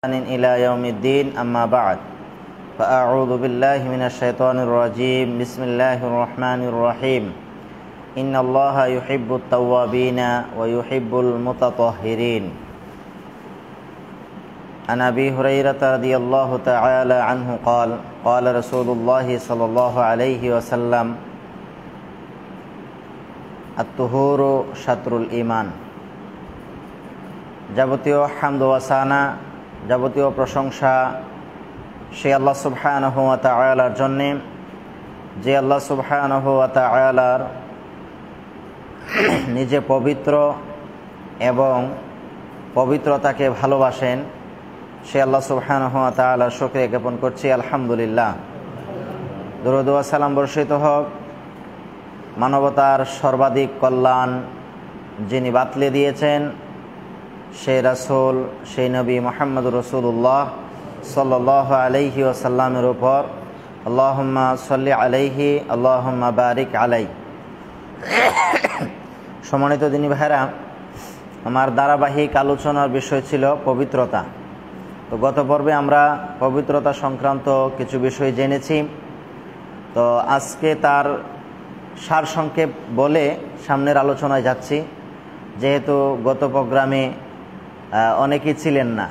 إلى يوم الدين أما بعد فأعوذ بالله من الشيطان الرجيم بسم الله الرحمن الرحيم إن الله يحب التوابين ويحب المتطهرين عن أبي هريرة رضي الله تعالى عنه قال قال رسول الله صلى الله عليه وسلم الطهور شطر الإيمان যাবতীয় হামদ ওয়া সানা যাবতীয় প্রশংসা সে আল্লাহ সুবহানাহু ওয়া তাআলার জন্যে, যে আল্লাহ সুবহানাহু ওয়া তাআলার নিজে পবিত্র এবং পবিত্রতাকে ভালোবাসেন। সে আল্লাহ সুবহানাহু ওয়া তাআলার শুকরিয়া জ্ঞাপন করছি, আলহামদুলিল্লাহ। দরুদ ওয়া সালাম বর্ষিত হোক মানবতার সর্বাধিক কল্যাণ যিনি বাতলে দিয়েছেন, সেই রাসূল, সেই নবী মুহাম্মদুর রাসূলুল্লাহ সাল্লাল্লাহু আলাইহি ওয়াসাল্লামের উপর। আল্লাহুম্মা সাল্লি আলাইহি আল্লাহুম্মা বারিক আলাই। সম্মানিত দিনী ভাইরা, আমার ধারাবাহিক আলোচনার বিষয় ছিল পবিত্রতা। তো গত পর্বে আমরা পবিত্রতা সংক্রান্ত কিছু বিষয় জেনেছি। তো আজকে তার সারসংক্ষেপ বলে সামনের আলোচনায় যাচ্ছি, যেহেতু গত প্রোগ্রামে অনেকেই ছিলেন না।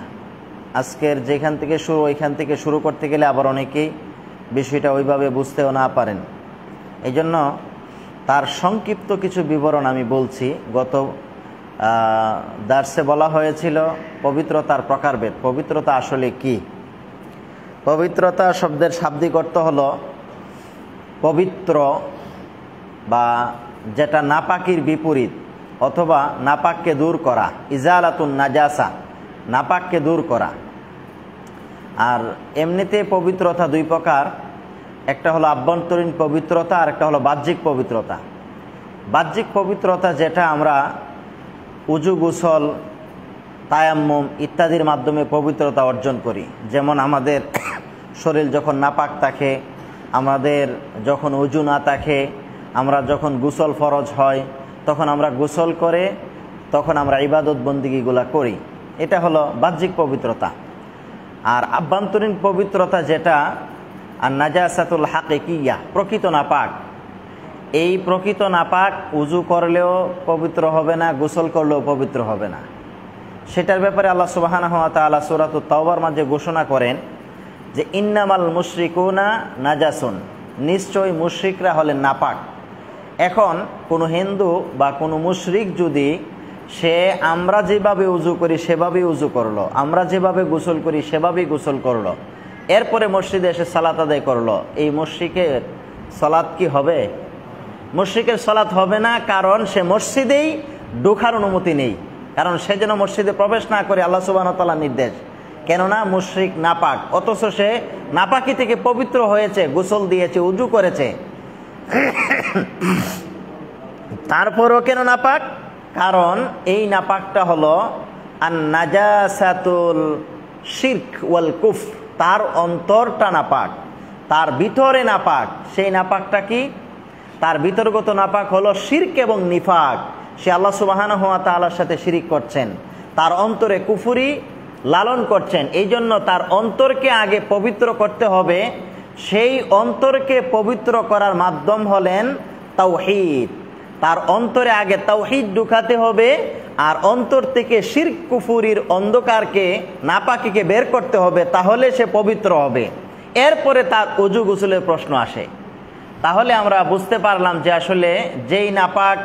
আজকের যেখান থেকে শুরু ওইখান থেকে শুরু করতে গেলে আবার অনেকেই বিষয়টা ওইভাবে বুঝতেও না পারেন। এই জন্য তার সংক্ষিপ্ত কিছু বিবরণ আমি বলছি। গত দার্সে বলা হয়েছিল পবিত্রতার প্রকারভেদ। পবিত্রতা আসলে কি? পবিত্রতা শব্দের শাব্দিক অর্থ হলো পবিত্র বা যেটা নাপাকির বিপরীত, অথবা নাপাককে দূর করা, ইজালাতুন নাজাসা, নাপাককে দূর করা। আর এমনিতে পবিত্রতা দুই প্রকার, একটা হলো আভ্যন্তরীণ পবিত্রতা আর একটা হলো বাহ্যিক পবিত্রতা। বাহ্যিক পবিত্রতা যেটা আমরা উজু, গোসল, তায়াম্মুম ইত্যাদির মাধ্যমে পবিত্রতা অর্জন করি। যেমন আমাদের শরীর যখন নাপাক থাকে, আমাদের যখন উজু না থাকে, আমরা যখন গোসল ফরজ হয় তখন আমরা গোসল করে তখন আমরা ইবাদত বন্দিগিগুলা করি। এটা হলো বাহ্যিক পবিত্রতা। আর আভ্যন্তরীণ পবিত্রতা যেটা আর নাজাসাতুল হাকিকিয়া, প্রকৃত নাপাক। এই প্রকৃত নাপাক উজু করলেও পবিত্র হবে না, গোসল করলেও পবিত্র হবে না। সেটার ব্যাপারে আল্লাহ সুবহানাহু ওয়া তাআলা সূরাতুত তাওবার মাঝে ঘোষণা করেন যে ইন্নামাল মুশরিকুনা নাজাসুন, নিশ্চয় মুশরিকরা হলেন নাপাক। এখন কোনো হিন্দু বা কোনো মুশরিক যদি সে আমরা যেভাবে উজু করি সেভাবেই উজু করলো, আমরা যেভাবে গোসল করি সেভাবেই গোসল করলো, এরপরে মসজিদে এসে সালাত আদায় করলো, এই মুশরিকের সালাত কি হবে? মুশরিকের সালাত হবে না, কারণ সে মসজিদেই ঢোকার অনুমতি নেই। কারণ সে যেন মসজিদে প্রবেশ না করে আল্লাহ সুবহানাহু ওয়া তাআলার নির্দেশ। কেননা মুশরিক নাপাক, অথচ সে নাপাকি থেকে পবিত্র হয়েছে, গোসল দিয়েছে, উজু করেছে। তারপরও কেন নাপাক? কারণ এই নাপাকটা হলো আন নাজাসাতুল শিরক ওয়াল কুফর, তার অন্তরটা নাপাক, তার ভিতরে নাপাক। সেই নাপাকটা কি? তার ভিতরগত নাপাক হলো শিরক এবং নিফাক। সে আল্লাহ সুবহানাহু ওয়া তাআলার সাথে শিরিক করছেন, তার অন্তরে কুফরি লালন করছেন। এই জন্য তার অন্তরকে আগে পবিত্র করতে হবে। সেই অন্তরকে পবিত্র করার মাধ্যম হলেন তাওহীদ। তার অন্তরে আগে তাওহীদ ঢুকাতে হবে, আর অন্তর থেকে শিরক কুফরির অন্ধকারকে, নাপাকিকে বের করতে হবে, তাহলে সে পবিত্র হবে। এরপরে তার ওযু গোসলের প্রশ্ন আসে। তাহলে আমরা বুঝতে পারলাম যে আসলে যেই নাপাক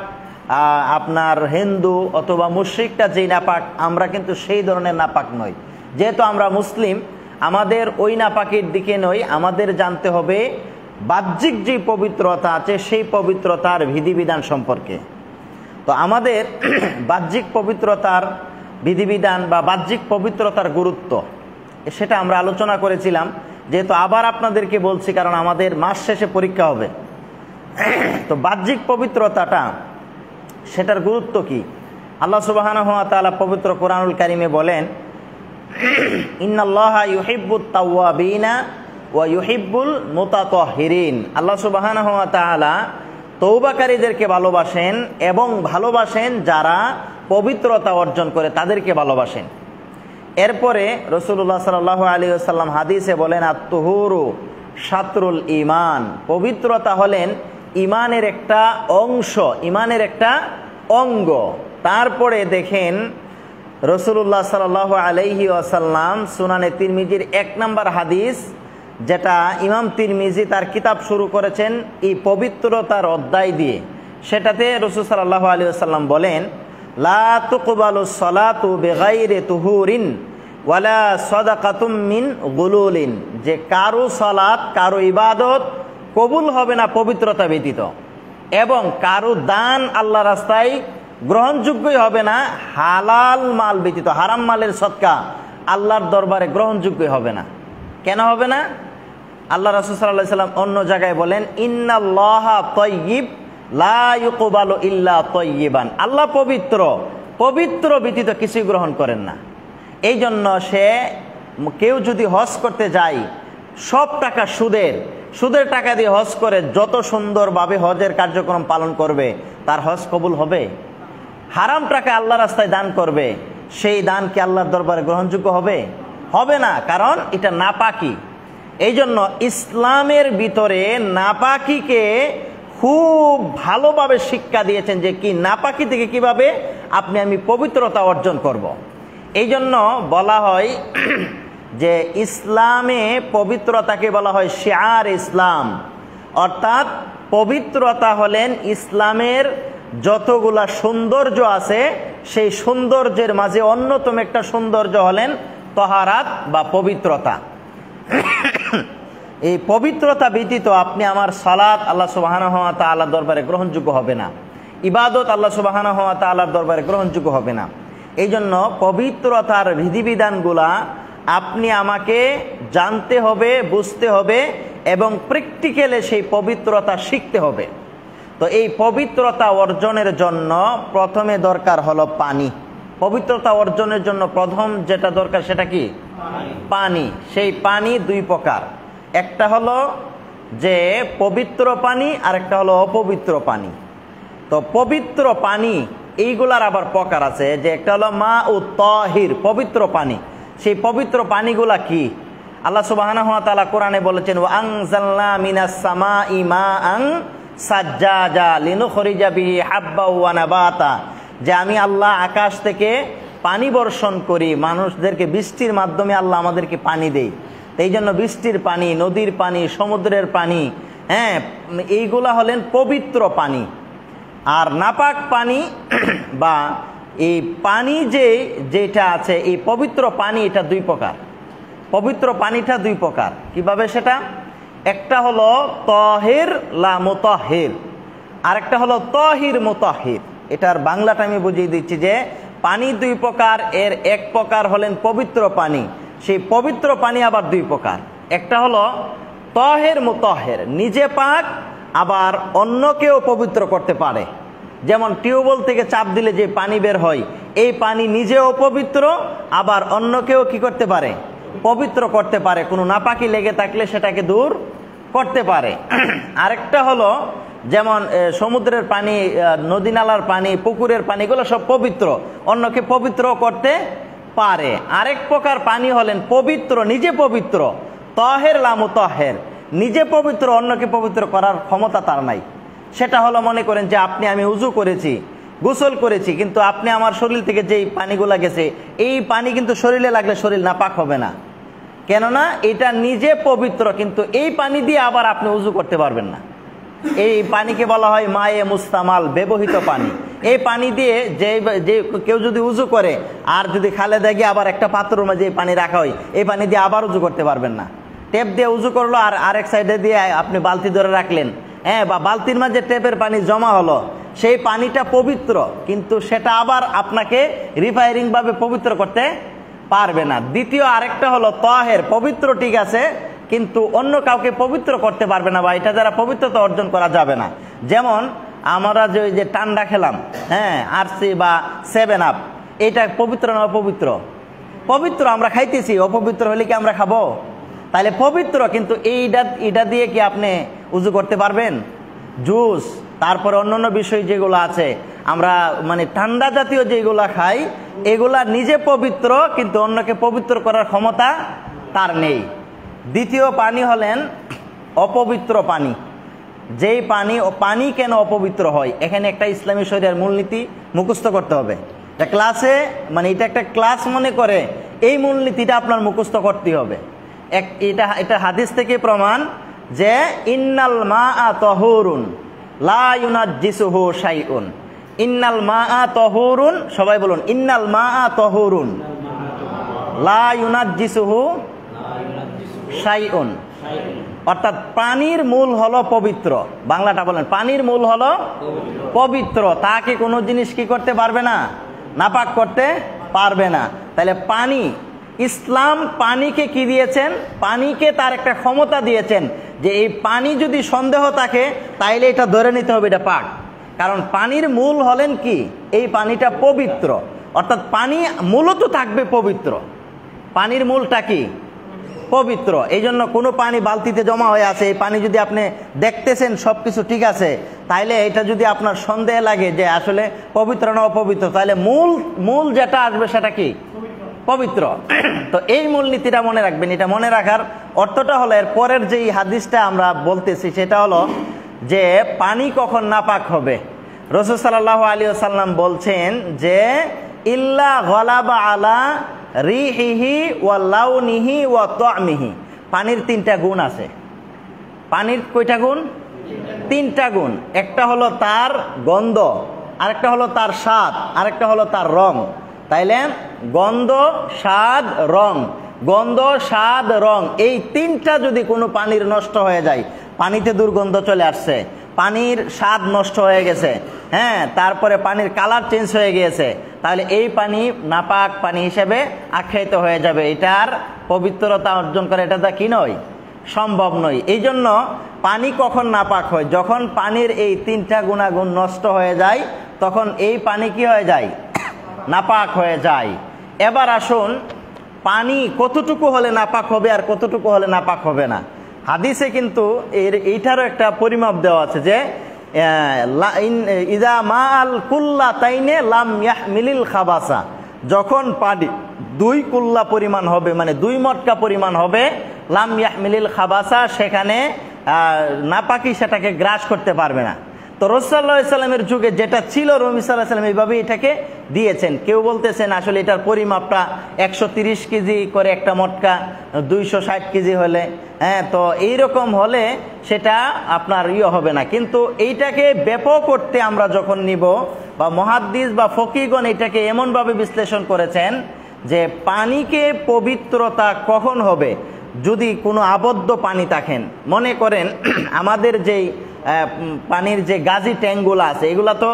আপনার হিন্দু অথবা মুশরিকটা যেই নাপাক, আমরা কিন্তু সেই ধরনের নাপাক নই। যেহেতু আমরা মুসলিম, আমাদের ওই নাপাকির দিকে নই, আমাদের জানতে হবে বাহ্যিক যে পবিত্রতা আছে সেই পবিত্রতার বিধিবিধান সম্পর্কে। তো আমাদের বাহ্যিক পবিত্রতার বিধিবিধান বা বাহ্যিক পবিত্রতার গুরুত্ব, সেটা আমরা আলোচনা করেছিলাম। যেহেতু আবার আপনাদেরকে বলছি, কারণ আমাদের মাস শেষে পরীক্ষা হবে। তো বাহ্যিক পবিত্রতাটা, সেটার গুরুত্ব কি? আল্লাহ সুবহানাহু ওয়া তাআলা পবিত্র কোরআনুল কারীমে বলেন ইন্নাল্লাহা ইউহিব্বুত তাওয়াবিনা ওয়া ইউহিব্বুল মুতাতাহহিরিন। আল্লাহ সুবহানাহু ওয়া তাআলা তওবাকারীদেরকে ভালোবাসেন এবং ভালোবাসেন যারা পবিত্রতা অর্জন করে, তাদেরকে ভালোবাসেন। এরপরে রাসূলুল্লাহ সাল্লাল্লাহু আলাইহি ওয়াসাল্লাম হাদিসে বলেন আত-তুহুরু শাতরুল ঈমান, পবিত্রতা হলেন ঈমানের একটা অংশ, ঈমানের একটা অঙ্গ। তারপরে দেখেন রাসূলুল্লাহ সাল্লাল্লাহু আলাইহি ওয়াসাল্লাম সুনানে তিরমিজির 1 নম্বর হাদিস, যেটা ইমাম তিরমিজি তার কিতাব শুরু করেছেন এই পবিত্রতার অধ্যায় দিয়ে, সেটাতে রাসূল সাল্লাল্লাহু আলাইহি ওয়াসাল্লাম বলেন লা তুকবালুস সালাতু বিগাইরি তুহুরিন ওয়ালা সাদাকাতুম মিন গুলুলিন, যে কারো সালাত কারো ইবাদত কবুল হবে না পবিত্রতা ব্যতীত, এবং কারো দান আল্লাহ রাস্তায় গ্রহণযোগ্যই হবে না হালাল মাল ব্যতীত। হারাম মালের সদকা আল্লাহর দরবারে গ্রহণযোগ্যই হবে না। কেন হবে না? আল্লাহ রাসূল সাল্লাল্লাহু আলাইহি ওয়াসাল্লাম অন্য জায়গায় বলেন ইন্নাল্লাহা তাইয়্যিব লা ইউকবালু ইল্লা তাইয়্যিবান, আল্লাহ পবিত্র, পবিত্র ব্যতীত কিছুই গ্রহণ করেন না। এই জন্য কেউ যদি হজ করতে যায় সব টাকা সুদের টাকা দিয়ে হজ করে যত সুন্দরভাবে হজের কার্যক্রম পালন করবে তার হজ কবুল হবে? হারাম টাকা আল্লাহ রাস্তায় দান করবে, সেই দান কি আল্লাহর দরবারে গ্রহণযোগ্য হবে? হবে না, কারণ এটা নাপাকি। এই জন্য ইসলামের ভিতরে নাপাকিকে খুব ভালোভাবে শিক্ষা দিয়েছেন যে কি নাপাকি থেকে কিভাবে আমি পবিত্রতা অর্জন করব। এই জন্য বলা হয় যে ইসলামে পবিত্রতাকে বলা হয় শিআর ইসলাম, অর্থাৎ পবিত্রতা হলেন ইসলামের যতগুলা সৌন্দর্য আছে সেই সৌন্দর্যের মাঝে অন্যতম একটা সৌন্দর্য হলেন তহারাত বা পবিত্রতা। এই পবিত্রতা ব্যতীত আপনি আমার সালাত আল্লাহ সুবহানাহু ওয়া তাআলার দরবারে গ্রহণযোগ্য হবে না, ইবাদত আল্লাহ সুবহানাহু ওয়া তাআলার দরবারে গ্রহণযোগ্য হবে না। এই জন্য পবিত্রতার বিধিবিধানগুলা আপনি আমাকে জানতে হবে, বুঝতে হবে এবং প্র্যাকটিক্যালে সেই পবিত্রতা শিখতে হবে। তো এই পবিত্রতা অর্জনের জন্য প্রথমে দরকার হলো পানি। পবিত্রতা অর্জনের জন্য প্রথম যেটা দরকার সেটা কি? পানি। সেই পানি দুই প্রকার, একটা হলো যে পবিত্র পানি আর একটা হলো অপবিত্র পানি। তো পবিত্র পানি এইগুলার আবার প্রকার আছে, যে একটা হলো মা ও তাহির, পবিত্র পানি। সেই পবিত্র পানিগুলা কি? আল্লাহ সুবহানাহু ওয়া তাআলা কোরআনে বলেছেন ওয়া আনজালনা মিনাস সামাই মাআন সাজ্জাজা লিনুখরিজা বিহি হাব্বা ওয়া নাবাতা, যে আমি আল্লাহ আকাশ থেকে পানি বর্ষণ করি, মানুষদেরকে বৃষ্টির মাধ্যমে আল্লাহ আমাদেরকে পানি দেয়। এই জন্য বৃষ্টির পানি, নদীর পানি, সমুদ্রের পানি, এইগুলা হলেন পবিত্র পানি। আর নাপাক পানি বা এই পানি যেটা আছে এই পবিত্র পানি, এটা দুই প্রকার। পবিত্র পানিটা দুই প্রকার। কিভাবে সেটা? একটা হলো তাহির লা মুতাহির, আর একটা হলো তাহির মুতাহির। এটার বাংলাটা আমি বুঝিয়ে দিচ্ছি যে পানি দুই প্রকার, এর এক প্রকার হলেন পবিত্র পানি। সেই পবিত্র পানি আবার দুই প্রকার, একটা হলো তাহির মুতাহির, নিজে পাক আবার অন্যকেও পবিত্র করতে পারে। যেমন টিউবওয়েল থেকে চাপ দিলে যে পানি বের হয়, এই পানি নিজেও পবিত্র, আবার অন্যকেও কি করতে পারে? পবিত্র করতে পারে। কোনো নাপাকি লেগে থাকলে সেটাকে দূর করতে পারে। আরেকটা হলো যেমন সমুদ্রের পানি, নদী নালার পানি, পুকুরের পানি, এগুলো সব পবিত্র, অন্যকে পবিত্র করতে পারে। আরেক প্রকার পানি হলেন পবিত্র, নিজে পবিত্র, তাহের লা মুতাহের, নিজে পবিত্র, অন্যকে পবিত্র করার ক্ষমতা তার নাই। সেটা হলো মনে করেন যে আমি উজু করেছি, গোসল করেছি, কিন্তু আপনি আমার শরীর থেকে যেই পানিগুলা গেছে এই পানি কিন্তু শরীরে লাগলে শরীর নাপাক হবে না, কেননা এটা নিজে পবিত্র, কিন্তু এই পানি দিয়ে আবার আপনি উজু করতে পারবেন না। এই পানিকে বলা হয় মায়ে মুস্তামাল, ব্যবহৃত পানি। এই পানি দিয়ে যে কেউ যদি উজু করে আর যদি খালে দেখে আবার একটা পাত্রের মাঝে পানি রাখা হয়, এই পানি দিয়ে আবার উজু করতে পারবেন না। টেপ দিয়ে উজু করলো আর আরেক সাইডে দিয়ে আপনি বালতি ধরে রাখলেন, বা বালতির মাঝে টেপের পানি জমা হলো, সেই পানিটা পবিত্র, কিন্তু সেটা আবার আপনাকে রিফায়ারিং ভাবে পবিত্র করতে পারবে না। দ্বিতীয় আরেকটা হলো তাহের, পবিত্র ঠিক আছে, কিন্তু অন্য কাউকে পবিত্র করতে পারবে না, বা এটা দ্বারা পবিত্রতা অর্জন করা যাবে না। যেমন আমরা যে ঠান্ডা খেলাম, আরসি বা 7 আপ, এটা পবিত্র না অপবিত্র? পবিত্র, আমরা খাইতেছি। অপবিত্র হলে কি আমরা খাবো? তাহলে পবিত্র, কিন্তু এইটা দিয়ে কি আপনি উজু করতে পারবেন? জুস, তারপরে অন্যান্য বিষয় যেগুলো আছে, আমরা মানে ঠান্ডা জাতীয় যেগুলা খাই এগুলা নিজে পবিত্র, কিন্তু অন্যকে পবিত্র করার ক্ষমতা তার নেই। দ্বিতীয় পানি হলেন অপবিত্র পানি। যেই পানি, পানি কেন অপবিত্র হয়, এখানে একটা ইসলামী শরিয়ার মূলনীতি মুখস্থ করতে হবে। এটা ক্লাসে মানে এটা একটা ক্লাস মনে করে এই মূলনীতিটা আপনার মুখস্থ করতে হবে। এটা হাদিস থেকে প্রমাণ যে ইন্নাল মাআ তাহুরুন লা ইউনাজ্জিসুহু শাইউন। ইন্নাল মাআ তাহুরুন, সবাই বলুন ইন্নাল মাআ তাহুরুন লা ইউনাজ্জিসুহু শাইউন। অর্থাৎ পানির মূল হলো পবিত্র। বাংলাটা বলেন, পানির মূল হলো পবিত্র, তাকে কোনো জিনিস কি করতে পারবে না, নাপাক করতে পারবে না। তাহলে পানি, ইসলাম পানিকে কি দিয়েছেন, পানিকে তার একটা ক্ষমতা দিয়েছেন যে এই পানি যদি সন্দেহ থাকে তাইলে এটা ধরে নিতে হবে এটা পাক। কারণ পানির মূল হলেন কি, এই পানিটা পবিত্র, অর্থাৎ পানি মূলত থাকবে পবিত্র। পানির মূলটা কি, পবিত্র। এই জন্য কোনো পানি বালতিতে জমা হয়ে আছে, এই পানি যদি আপনি দেখতেছেন সব কিছু ঠিক আছে, তাইলে এটা যদি আপনার সন্দেহ লাগে যে আসলে পবিত্র না অপবিত্র, তাহলে মূল যেটা আসবে সেটা কি, পবিত্র। তো এই মূলনীতিটা মনে রাখবেন। এটা মনে রাখার অর্থটা হলো, এর পরের যেই হাদিসটা আমরা বলতেছি সেটা হলো যে পানি কখন নাপাক হবে। রাসূল সাল্লাল্লাহু আলাইহি ওয়াসাল্লাম বলছেন যে ইল্লা গালাবা আলা রিহিহি ওয়া লাউনিহি ওয়া তা'মিহি। পানির তিনটা গুণ আছে। পানির কয়টা গুণ? তিনটা গুণ। একটা হলো তার গন্ধ, আরেকটা হলো তার স্বাদ, আরেকটা হলো তার রং। তাইলে গন্ধ, স্বাদ, রং, গন্ধ, স্বাদ, রং, এই তিনটা যদি কোনো পানির নষ্ট হয়ে যায়, পানিতে দুর্গন্ধ চলে আসছে, পানির স্বাদ নষ্ট হয়ে গেছে, হ্যাঁ, তারপরে পানির কালার চেঞ্জ হয়ে গিয়েছে, তাহলে এই পানি নাপাক পানি হিসেবে আখ্যায়িত হয়ে যাবে। এটার পবিত্রতা অর্জন করে এটা তা কি নয়, সম্ভব নয়। এই জন্য পানি কখন নাপাক হয়, যখন পানির এই তিনটা গুণাগুণ নষ্ট হয়ে যায়, তখন এই পানি কি হয়ে যায়, নাপাক হয়ে যায়। এবার আসুন, পানি কতটুকু হলে নাপাক হবে আর কতটুকু হলে নাপাক হবে না। হাদিসে কিন্তু এইটারও একটা পরিমাপ দেওয়া আছে যে ইজা মা আল কুল্লা তাইনে লাম ইয়াহমিলিল খাবাসা। যখন পানি 2 কুল্লা পরিমাণ হবে, মানে 2 মটকা পরিমাণ হবে, লাম ইয়াহমিলিল খাবাসা, সেখানে নাপাকি সেটাকে গ্রাস করতে পারবে না। তো রাসূলুল্লাহ সাল্লাল্লাহু আলাইহি ওয়াসাল্লামের যুগে যেটা ছিল, নবী সাল্লাল্লাহু আলাইহি ওয়াসাল্লাম এইভাবে এটাকে দিয়েছেন। কেউ বলতেছেন আসলে এটার পরিমাপটা 130 কেজি করে একটা মটকা, 260 কেজি হলে, হ্যাঁ, তো এইরকম হলে সেটা আপনার হবে না। কিন্তু এইটাকে ব্যাপক করতে আমরা যখন নিব, বা মুহাদ্দিস বা ফকিহগণ এটাকে এমনভাবে বিশ্লেষণ করেছেন যে পানিকে পবিত্রতা কখন হবে, যদি কোনো আবদ্ধ পানি থাকেন। মনে করেন আমাদের যেই পানির যে গাজি ট্যাঙ্কগুলো আছে, এগুলো তো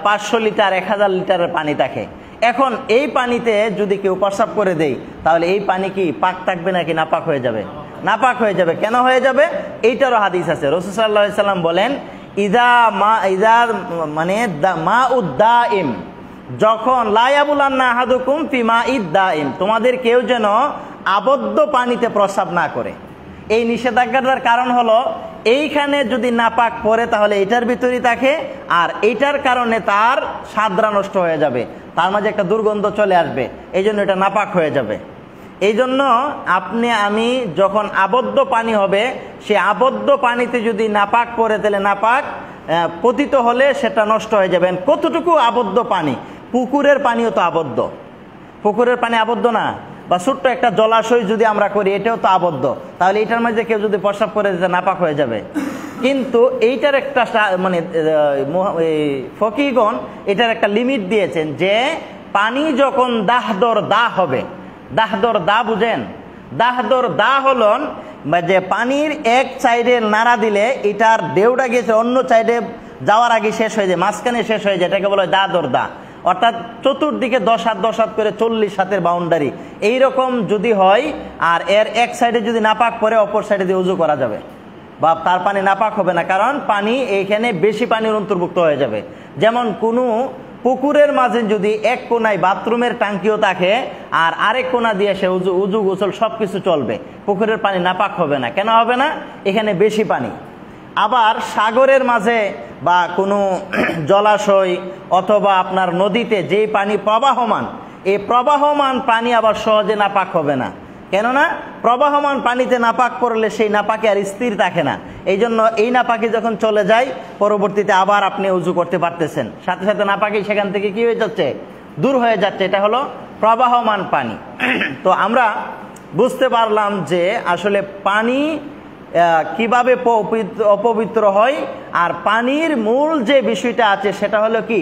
500 লিটার 1000 লিটারের পানি থাকে। এখন এই পানিতে যদি কেউ প্রস্রাব করে দেয়, তাহলে এই পানি কি পাক থাকবে নাকি নাপাক হয়ে যাবে? নাপাক হয়ে যাবে। কেন হয়ে যাবে? এইটারও হাদিস আছে। রাসূল সাল্লাল্লাহু আলাইহি ওয়াসাল্লাম বলেন ইজা মানে মাউদ্দাইম, যখন লা ইয়াবুলান্না আহাদুকুম ফি মাইদ্দাইম, তোমাদের কেউ যেন আবদ্ধ পানিতে প্রস্রাব না করে। এই নিষেধাজ্ঞাটার কারণ হলো এইখানে যদি নাপাক পড়ে তাহলে এটার ভিতরেই থাকে, আর এইটার কারণে তার স্বাদরা নষ্ট হয়ে যাবে, তার মাঝে একটা দুর্গন্ধ চলে আসবে, এই জন্য এটা নাপাক হয়ে যাবে। এই জন্য আপনি আমি যখন আবদ্ধ পানি হবে, সে আবদ্ধ পানিতে যদি নাপাক পড়ে, তাহলে নাপাক পতিত হলে সেটা নষ্ট হয়ে যাবে। কতটুকু আবদ্ধ পানি? পুকুরের পানিও তো আবদ্ধ। পুকুরের পানি আবদ্ধ না? বা ছোট্ট একটা জলাশয় যদি আমরা করি, এটাও তো আবদ্ধ। তাহলে এইটার মাঝে কেউ যদি প্রস্রাব করে দিতে, নাপাক হয়ে যাবে। কিন্তু এইটার একটা মানে ফকিহগণ এটার একটা লিমিট দিয়েছেন যে পানি যখন দাহদর দা হবে, দাহদর দা বুঝেন? দাহদর দা হলন যে পানির এক সাইডে নাড়া দিলে এটার ঢেউটা গেছে অন্য সাইডে যাওয়ার আগে শেষ হয়ে যায়, মাঝখানে শেষ হয়ে যায়, এটাকে বলা হয় দাহদর দা। অর্থাৎ চতুর্দিকে 10 হাত 10 হাত করে 40 হাতের বাউন্ডারি, এইরকম যদি হয়, আর এর এক সাইডে যদি নাপাক পরে অপর সাইডে দিয়ে উজু করা যাবে, বা তার পানি নাপাক হবে না, কারণ পানি এইখানে বেশি পানির অন্তর্ভুক্ত হয়ে যাবে। যেমন কোনো পুকুরের মাঝে যদি এক কোনায় বাথরুমের টাঙ্কিও থাকে, আর আরেক কোনা দিয়ে সে উজু গোসল সব কিছু চলবে, পুকুরের পানি নাপাক হবে না। কেন হবে না? এখানে বেশি পানি। আবার সাগরের মাঝে বা কোনো জলাশয় অথবা আপনার নদীতে যেই পানি প্রবাহমান, এই প্রবাহমান পানি আবার সহজে নাপাক হবে না। কেননা প্রবাহমান পানিতে নাপাক করলে সেই নাপাকে আর স্থির থাকে না। এই জন্য এই নাপাকি যখন চলে যায়, পরবর্তীতে আবার আপনি উজু করতে পারতেছেন, সাথে সাথে নাপাকি সেখান থেকে কি হয়ে যাচ্ছে, দূর হয়ে যাচ্ছে। এটা হলো প্রবাহমান পানি। তো আমরা বুঝতে পারলাম যে আসলে পানি কিভাবে অপবিত্র হয়, আর পানির মূল যে বিষয়টা আছে সেটা হলো কি,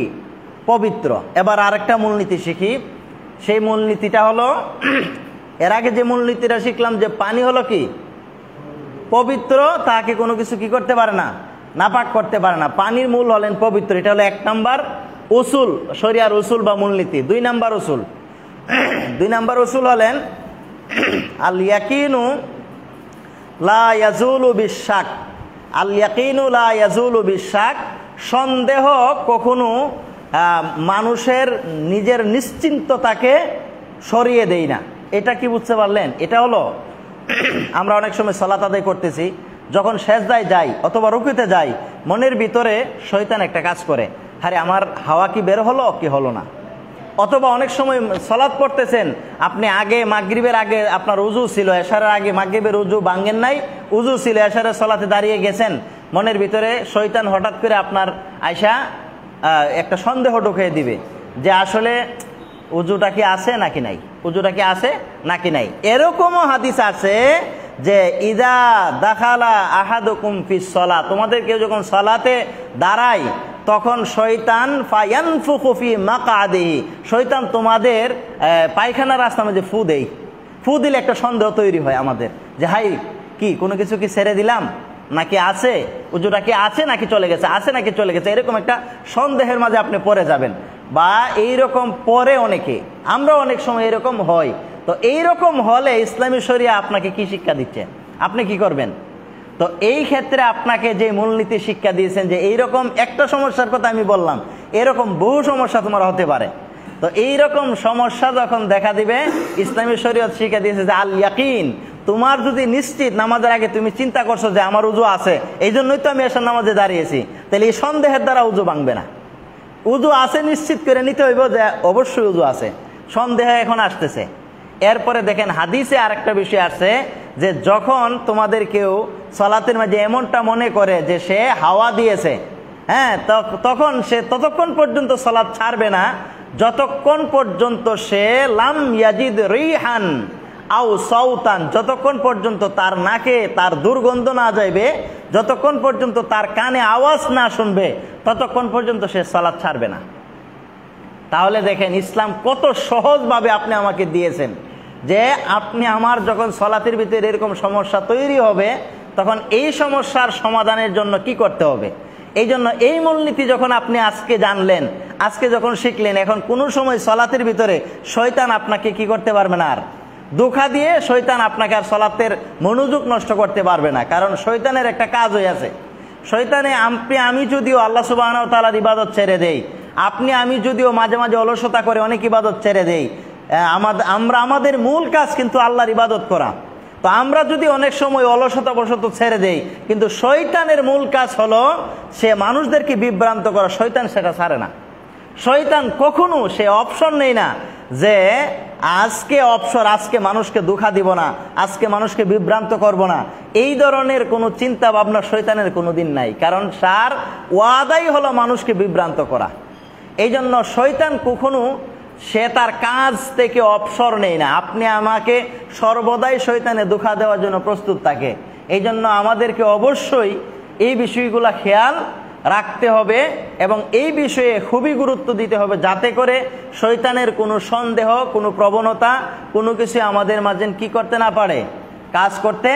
পবিত্র। এবার আরেকটা মূলনীতি শিখি। সেই মূলনীতিটা হলো, এর আগে যে মূলনীতিটা শিখলাম যে পানি হলো কি, পবিত্র, তাকে কোনো কিছু কি করতে পারে না, নাপাক করতে পারে না। পানির মূল হলেন পবিত্র। এটা হলো 1 নাম্বার উসুল, শরিয়ার উসুল বা মূলনীতি। 2 নাম্বার উসুল, 2 নাম্বার উসুল হলেন আল ইয়াকিনু লা ইয়াজুলু বিশাক। আল ইয়াকিনু লা ইয়াজুলু বিশাক, সন্দেহ কখনো মানুষের নিজের নিশ্চিন্ততাকে সরিয়ে দেয় না। এটা কি বুঝতে পারলেন? এটা হলো আমরা অনেক সময় সালাত আদায় করতেছি, যখন সেজদায় যাই অথবা রুকুতে যাই, মনের ভিতরে শয়তান একটা কাজ করে, আরে আমার হাওয়া কি বের হলো কি হলো না। অথবা অনেক সময় সালাত পড়তেছেন, আপনি আগে মাগরিবের আগে আপনার উজু ছিল, এশারের আগে মাগরিবের উজু ভাঙেন নাই, উজু ছিল, এশারের সালাতে দাঁড়িয়ে গেছেন, মনের ভিতরে শয়তান হঠাৎ করে আপনার আয়সা একটা সন্দেহ ঢুকিয়ে দিবে যে আসলে উজুটা কি আছে নাকি নাই, উজুটা কি আছে নাকি নাই। এরকমও হাদিস আছে যে ইদা দাখালা আহাদুকুম ফিস সালাত, তোমাদের কেউ যখন সালাতে দাঁড়ায় তখন শয়তান ফায়ানফুখু ফি মাকআদিহি, শয়তান তোমাদের পায়খানা রাস্তার মধ্যে ফু দেয়। ফু দিলে একটা সন্দেহ তৈরি হয় আমাদের যে হাই কি কোনো কিছু কি ছেড়ে দিলাম নাকি আছে, উজুটা কি আছে নাকি চলে গেছে, আছে নাকি চলে গেছে, এরকম একটা সন্দেহের মাঝে আপনি পড়ে যাবেন। বা এইরকম পরে অনেকে, আমরা অনেক সময় এরকম হয়। তো এইরকম হলে ইসলামী শরিয়া আপনাকে কি শিক্ষা দিচ্ছে, আপনি কি করবেন? তো এই ক্ষেত্রে আপনাকে যে মূলনীতি শিক্ষা দিয়েছেন যে এইরকম একটা সমস্যার কথা আমি বললাম, এরকম বহু সমস্যা তোমার হতে পারে। তো এইরকম সমস্যা যখন দেখা দিবে, ইসলামী শরীয়ত শিক্ষা দিয়েছে যে আল ইয়াকিন, তোমার যদি নিশ্চিত নামাজের আগে তুমি চিন্তা করছো যে আমার উজু আছে, এই জন্যই তো আমি এসব নামাজে দাঁড়িয়েছি, তাহলে এই সন্দেহের দ্বারা উজু ভাঙবে না। উজু আছে নিশ্চিত করে নিতে হইব যে অবশ্যই উজু আছে, সন্দেহ এখন আসতেছে। এরপরে দেখেন হাদিসে আরেকটা বিষয় আছে যে যখন তোমাদের কেউ সালাতের মাঝে এমনটা মনে করে যে সে হাওয়া দিয়েছে, হ্যাঁ, তখন সে ততক্ষণ পর্যন্ত সালাত ছাড়বে না যতক্ষণ পর্যন্ত সে লাম ইয়াজিদ রিহান আও সাউতান, যতক্ষণ পর্যন্ত তার নাকে তার দুর্গন্ধ না যাইবে, যতক্ষণ পর্যন্ত তার কানে আওয়াজ না শুনবে, ততক্ষণ পর্যন্ত সে সালাত ছাড়বে না। তাহলে দেখেন ইসলাম কত সহজভাবে আপনি আমাকে দিয়েছেন যে আপনি আমার যখন সালাতের ভিতরে এরকম সমস্যা তৈরি হবে তখন এই সমস্যার সমাধানের জন্য কি করতে হবে। এই জন্য এই মূলনীতি যখন আপনি আজকে জানলেন, আজকে যখন শিখলেন, এখন কোনো সময় সালাতের ভিতরে শয়তান আপনাকে কি করতে পারবে না, আর ধোঁকা দিয়ে শয়তান আপনাকে আর সালাতের মনোযোগ নষ্ট করতে পারবে না। কারণ শয়তানের একটা কাজ হয়ে আছে, শয়তানে আমি যদিও আল্লাহ সুবহানাহু ওয়া তাআলার ইবাদত ছেড়ে দেই, আমি যদিও মাঝে মাঝে অলসতা করে অনেক ইবাদত ছেড়ে দেই, আমাদের মূল কাজ কিন্তু আল্লাহর ইবাদত করা। তো আমরা যদি অনেক সময় অলসতা বশত ছেড়ে দেই, কিন্তু শয়তানের মূল কাজ হলো সে মানুষদেরকে বিভ্রান্ত করা। শয়তান সেটা ছাড়ে না। শয়তান কখনো সে অপশন নেই না যে আজকে মানুষকে ধোঁকা দিব না, আজকে মানুষকে বিভ্রান্ত করব না, এই ধরনের কোনো চিন্তা ভাবনা শয়তানের কোনো দিন নাই। কারণ তার ওয়াদাই হলো মানুষকে বিভ্রান্ত করা। এই জন্য শয়তান কখনো সে তার কাজ থেকে অবসর নেই না। আপনি আমাকে সর্বদাই শয়তানে ধোঁকা দেওয়ার জন্য প্রস্তুত থাকে। এই জন্য আমাদেরকে অবশ্যই এই বিষয়গুলো খেয়াল রাখতে হবে এবং এই বিষয়ে খুবই গুরুত্ব দিতে হবে, যাতে করে শয়তানের কোনো সন্দেহ, কোনো প্রবণতা, কোনো কিছু আমাদের মাঝে কি করতে না পারে, কাজ করতে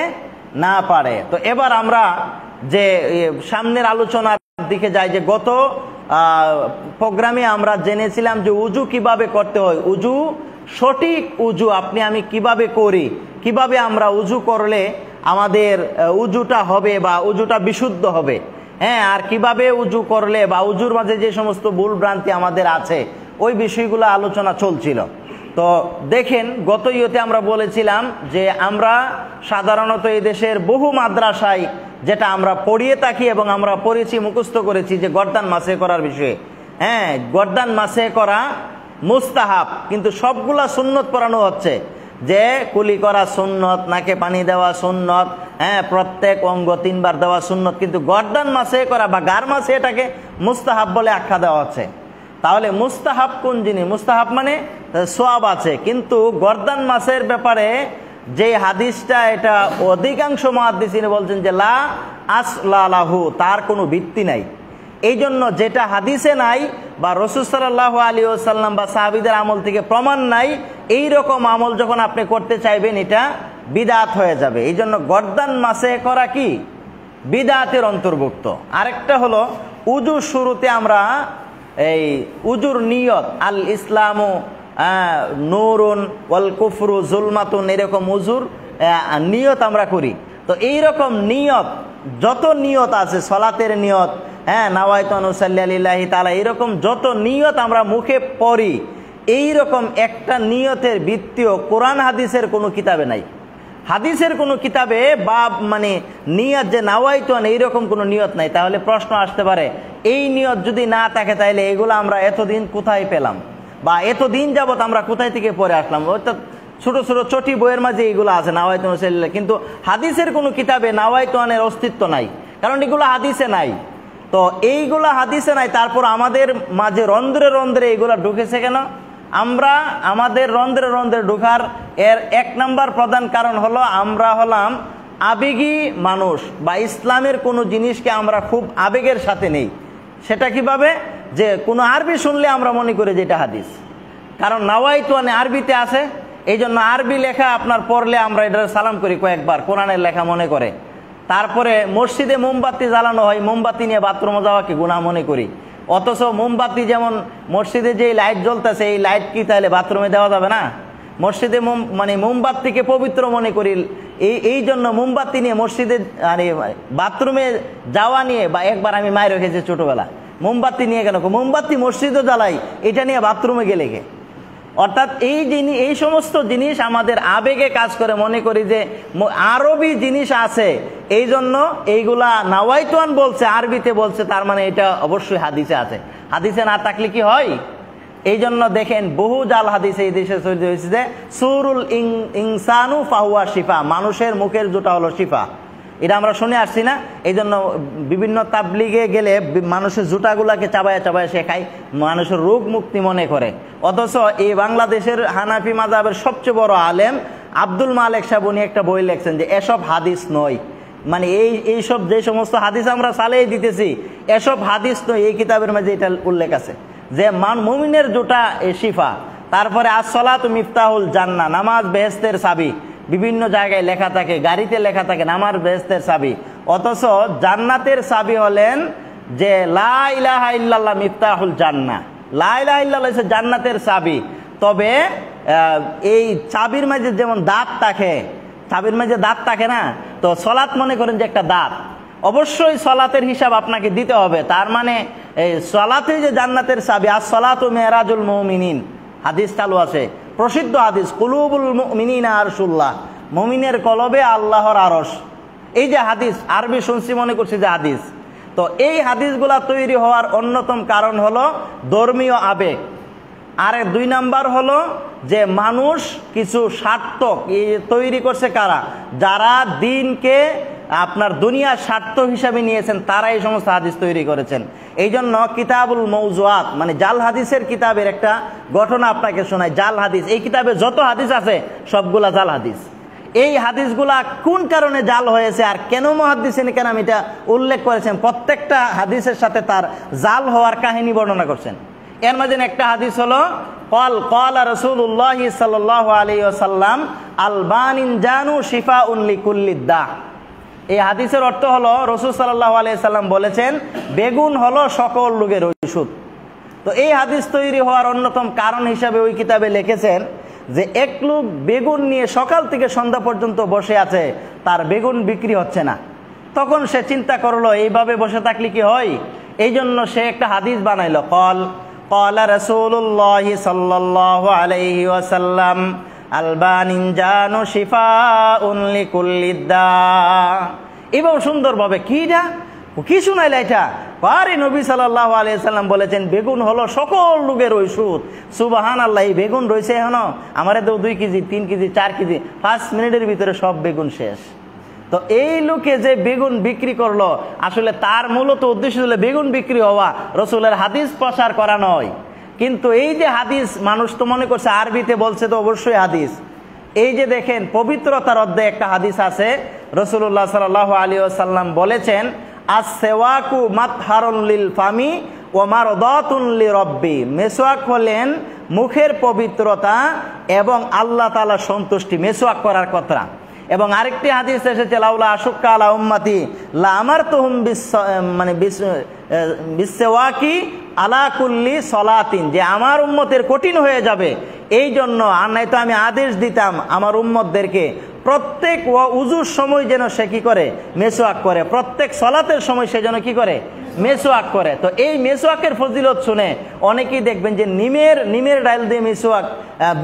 না পারে। তো এবার আমরা যে সামনের আলোচনার দিকে যাই, যে গত প্রোগ্রামে আমরা জেনেছিলাম যে উজু কিভাবে করতে হয়, উজু সঠিক উজু আমি কিভাবে করি, কিভাবে আমরা উজু করলে আমাদের উজুটা হবে বা উজুটা বিশুদ্ধ হবে, হ্যাঁ, আর কিভাবে উজু করলে বা উজুর মাঝে যে সমস্ত ভুল ভ্রান্তি আমাদের আছে ওই বিষয়গুলো আলোচনা চলছিল। তো দেখেন গত ইয়েতে আমরা বলেছিলাম যে আমরা সাধারণত এই দেশের বহু মাদ্রাসায় যেটা আমরা পড়িয়ে থাকি এবং আমরা পড়েছি, মুখস্থ করেছি যে গর্দান মাসে করার বিষয়ে। হ্যাঁ, গর্দান মাসে করা মুস্তাহাব, কিন্তু সবগুলা সুন্নত পড়ানো হচ্ছে যে কুলি করা সুন্নত, নাকে পানি দেওয়া সুন্নত, হ্যাঁ প্রত্যেক অঙ্গ 3 বার দেওয়া সুন্নত, কিন্তু গর্দান মাসে করা বা গার মাসে এটাকে মুস্তাহাব বলে আখ্যা দেওয়া হচ্ছে। তাহলে মুস্তাহাব কোন জিনিস? মুস্তাহাব মানে সওয়াব আছে, কিন্তু গর্দান মাসের ব্যাপারে যে হাদিসটা, এটা অধিকাংশ মুহাদ্দিসিন বলছেন যে লা আসলা লাহু, তার কোনো ভিত্তি নাই। এই জন্য যেটা হাদিসে নাই বা রাসূল সাল্লাল্লাহু আলাইহি ওয়াসাল্লাম বা সাহাবীদের আমল থেকে প্রমাণ নাই, এই রকম আমল যখন আপনি করতে চাইবেন এটা বিদআত হয়ে যাবে। এই জন্য গর্দান মাসে করা কি বিদআতের অন্তর্ভুক্ত। আরেকটা হলো উজুর শুরুতে আমরা এই উজুর নিয়ত, আল ইসলামু নূরুন ওয়াল কুফরু যুলমাতুন, এরকম উজুর নিয়ত আমরা করি। তো এইরকম নিয়ত, যত নিয়ত আছে, সালাতের নিয়ত, হ্যাঁ নাওয়াইতু আন উসাল্লি লিল্লাহি তাআলা, এরকম যত নিয়ত আমরা মুখে পড়ি, এইরকম একটা নিয়তের ভিত্তিও কোরআন হাদিসের কোনো কিতাবে নাই। হাদিসের কোনো কিতাবে বা মানে নিয়ত যে নাওয়াইতু আন, এইরকম কোনো নিয়ত নাই। তাহলে প্রশ্ন আসতে পারে, এই নিয়ত যদি না থাকে তাহলে এগুলো আমরা এতদিন কোথায় পেলাম, বা এতদিন যাবত আমরা কোথায় থেকে পড়ে আসলাম? অর্থাৎ ছোট ছোট চটি বইয়ের মাঝে এইগুলো আছে নাওয়াইতু আন, কিন্তু হাদিসের কোনো কিতাবে নাওয়াইতু আনের অস্তিত্ব নাই, কারণ এগুলো হাদিসে নাই। তো এইগুলা হাদিসে নাই, তারপর আমাদের মাঝে রন্ধ্রে রন্ধ্রে এইগুলা ঢুকেছে কেন? আমরা আমাদের রন্ধ্রে রন্ধ্রে ঢোকার এর 1 নম্বর প্রধান কারণ হলো আমরা হলাম আবেগী মানুষ, বা ইসলামের কোনো জিনিসকে আমরা খুব আবেগের সাথে নেই। সেটা কিভাবে? যে কোনো আরবি শুনলে আমরা মনে করি যে এটা হাদিস, কারণ নাওয়াইতু আন আরবিতে আছে, এই জন্য আরবি লেখা আপনার পড়লে আমরা এটা সালাম করি কয়েকবার, কোরআনের লেখা মনে করে। তারপরে মসজিদে মোমবাতি জ্বালানো হয়, মোমবাতি নিয়ে বাথরুমে যাওয়াকে গুনাহ মনে করি, অথচ মোমবাতি যেমন মসজিদে যে লাইট জ্বলতেছে, এই লাইট কি তাহলে বাথরুমে দেওয়া যাবে না? মসজিদে মানে মোমবাতিকে পবিত্র মনে করি, এই জন্য মোমবাতি নিয়ে মসজিদে বাথরুমে যাওয়া নিয়ে, বা একবার আমি মায়ের রেখেছি ছোটবেলা, মোমবাতি নিয়ে কেন? মোমবাতি মসজিদও জ্বালাই, এটা নিয়ে বাথরুমে গেলে গে। অর্থাৎ এই সমস্ত জিনিস আমাদের আবেগে কাজ করে, মনে করি যে আরবি জিনিস আছে, এই জন্য এইগুলা নাওয়াইতু আন বলছে, আরবিতে বলছে, তার মানে এটা অবশ্যই হাদিসে আছে। হাদিসে না থাকলে কি হয়? এই জন্য দেখেন বহু জাল হাদিসে এই দেশে তৈরি হয়েছে যে সুরুল ইনসানু ফাহুয়া শিফা, মানুষের মুখের জুতা হলো শিফা। এটা আমরা শুনে আসছি না? এই জন্য বিভিন্ন তাবলিগে গেলে মানুষের জুতাগুলাকে চাবায়া চাবায়া শেখায়, মানুষের রোগ মুক্তি মনে করে। অথচ এই বাংলাদেশের হানাফি মাযহাবের সবচেয়ে বড় আলেম আব্দুল মালেক সাহেব, উনি একটা বই লিখছেন যে এসব হাদিস নয়, মানে এইসব যে সমস্ত হাদিস আমরা চালিয়ে দিতেছি, এসব হাদিস নয়। এই কিতাবের মাঝে এটা উল্লেখ আছে যে মুমিনের জুতা শিফা। তারপরে as-সালাতু মিফতাহুল জান্নাহ, নামাজ বেহেশতের চাবি, বিভিন্ন জায়গায় লেখা থাকে, গাড়িতে লেখা থাকে নামাজ বেহেশতের চাবি। অথচ জান্নাতের চাবি হলেন যে লা ইলাহা ইল্লাল্লাহ মিফতাহুল জান্নাহ, লা ইলাহা ইল্লাল্লাহ হচ্ছে জান্নাতের চাবি। তবে এই চাবির মাঝে যেমন দাঁত থাকে, চাবির মাঝে দাঁত থাকে না, তো সলাৎ মনে করেন যে একটা দাঁত, অবশ্যই সলাতের হিসাব আপনাকে দিতে হবে। তার মানে এই সলাতে যে জান্নাতের চাবি, as-সালাতু মিরাজুল মুমিনিন, হাদিস চালু আছে, প্রসিদ্ধ হাদিস, কুলুবুল মুমিনিনা আরশুল্লাহ, মুমিনের কলবে আল্লাহর আরশ। এই যে হাদিস, আরবি শুনছি মনে করছি যে হাদিস। তো এই হাদিসগুলা তৈরি হওয়ার অন্যতম কারণ হলো ধর্মীয় আবেগ। আর 2 নাম্বার হলো যে মানুষ কিছু স্বার্থ তৈরি করছে, কারা? যারা দিনকে আপনার দুনিয়ার স্বার্থ হিসাবে নিয়েছেন, তারা এই সমস্ত হাদিস তৈরি করেছেন। এই জন্য কিতাবুল মৌজুয়াত, মানে জাল হাদিসের কিতাবের একটা ঘটনা আপনাকে শোনায়। জাল হাদিস, এই কিতাবে যত হাদিস আছে সবগুলা জাল হাদিস। এই হাদিসগুলা কোন কারণে জাল হয়েছে আর কেন মুহাদ্দিসিন কেরাম এটা উল্লেখ করেছেন, প্রত্যেকটা হাদিসের সাথে তার জাল হওয়ার কাহিনী বর্ণনা করছেন। এর মাঝে একটা হাদিস হলো ক্বালা রাসূলুল্লাহ সাল্লাল্লাহু আলাইহি ওয়াসাল্লাম আল বানিন জানু শিফাউন লিকুল্লি দা। এই হাদিসের অর্থ হলো রাসূল সাল্লাল্লাহু আলাইহি সাল্লাম বলেছেন বেগুন হলো সকল রোগের ঔষধ। তো এই হাদিস তৈরি হওয়ার অন্যতম কারণ হিসাবে ওই কিতাবে লিখেছেন যে এক লোক বেগুন নিয়ে সকাল থেকে সন্ধ্যা পর্যন্ত বসে আছে, তার বেগুন বিক্রি হচ্ছে না। তখন সে চিন্তা করলো এইভাবে বসে থাকলে কি হয়, এই জন্য সে একটা হাদিস বানাইলো, ক্বালা রাসূলুল্লাহ সাল্লাল্লাহু আলাইহি ওয়াসাল্লাম আল বানিন জানু শিফাউন লিকুল্লি দা। এবং সুন্দরভাবে কি শুনাইলে এটা? আরে নবী সাল্লাল্লাহু আলাইহি সাল্লাম বলেছেন বেগুন হলো সকল রোগের ঔষধ। সুবহানাল্লাহ, এই বেগুন রয়েছে এখনো আমারে তো 2 কেজি 3 কেজি 4 কেজি 5 মিনিটের ভিতরে সব বেগুন শেষ। তো এই লোকে যে বেগুন বিক্রি করলো, আসলে তার মূলত উদ্দেশ্য ছিল বেগুন বিক্রি হওয়া, রসুলের হাদিস প্রচার করা নয়। কিন্তু এই যে হাদিস, মানুষ তো মনে করছে আরবিতে বলছে তো অবশ্যই হাদিস। এই যে দেখেন পবিত্রতার অধ্যায়ে একটা হাদিস আছে, রাসূলুল্লাহ সাল্লাল্লাহু আলাইহি ওয়াসাল্লাম বলেছেন আস-সিওয়াকু মাতহারুন লিল ফামি ওয়া মারদাতুন লিরাব্বি। মেসওয়াক হলেন মুখের পবিত্রতা এবং আল্লাহ তাআলার সন্তুষ্টি, মেসওয়াক করার কথা। এবং আরেকটি হাদিস এসেছে লাউলা আশুক্কা আলা উম্মতি লা আমারতুহুম বিসওয়াকি আলা কুল্লি সলাতিন, যে আমার উম্মতের কঠিন হয়ে যাবে এই জন্য, আর নাই তো আমি আদেশ দিতাম আমার উম্মতদেরকে প্রত্যেক উজুর সময় যেন সে কি করে? মেসওয়াক করে। প্রত্যেক সলাতের সময় সে যেন কি করে? মেসওয়াক করে। তো এই মেসওয়াকের ফজিলত শুনে অনেকেই দেখবেন যে নিমের ডাল দিয়ে মেসওয়াক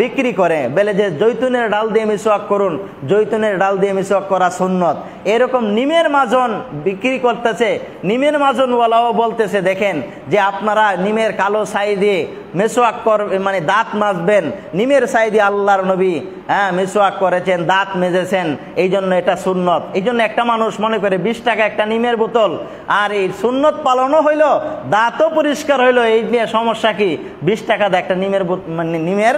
বিক্রি করে, বলে যে জৈতুনের ডাল দিয়ে মেসওয়াক করুন, জৈতুনের ডাল দিয়ে মেসওয়াক করা সুন্নত। এরকম নিমের মাজন বিক্রি করতেছে, নিমের মাজনওয়ালাও বলতেছে দেখেন যে আপনারা নিমের কালো ছাই দিয়ে মেসওয়াক মানে দাঁত মাজবেন, নিমের ছাই দিয়ে আল্লাহর নবী মেসওয়াক করেছেন, দাঁত মেজেছেন, এই জন্য এটা সুন্নত। এই জন্য একটা মানুষ মনে করে 20 টাকা একটা নিমের বোতল, আর এই সুন্নত পালনও হইলো, দাঁতও পরিষ্কার হইলো, এই নিয়ে সমস্যা কি? 20 টাকা দিয়ে একটা নিমের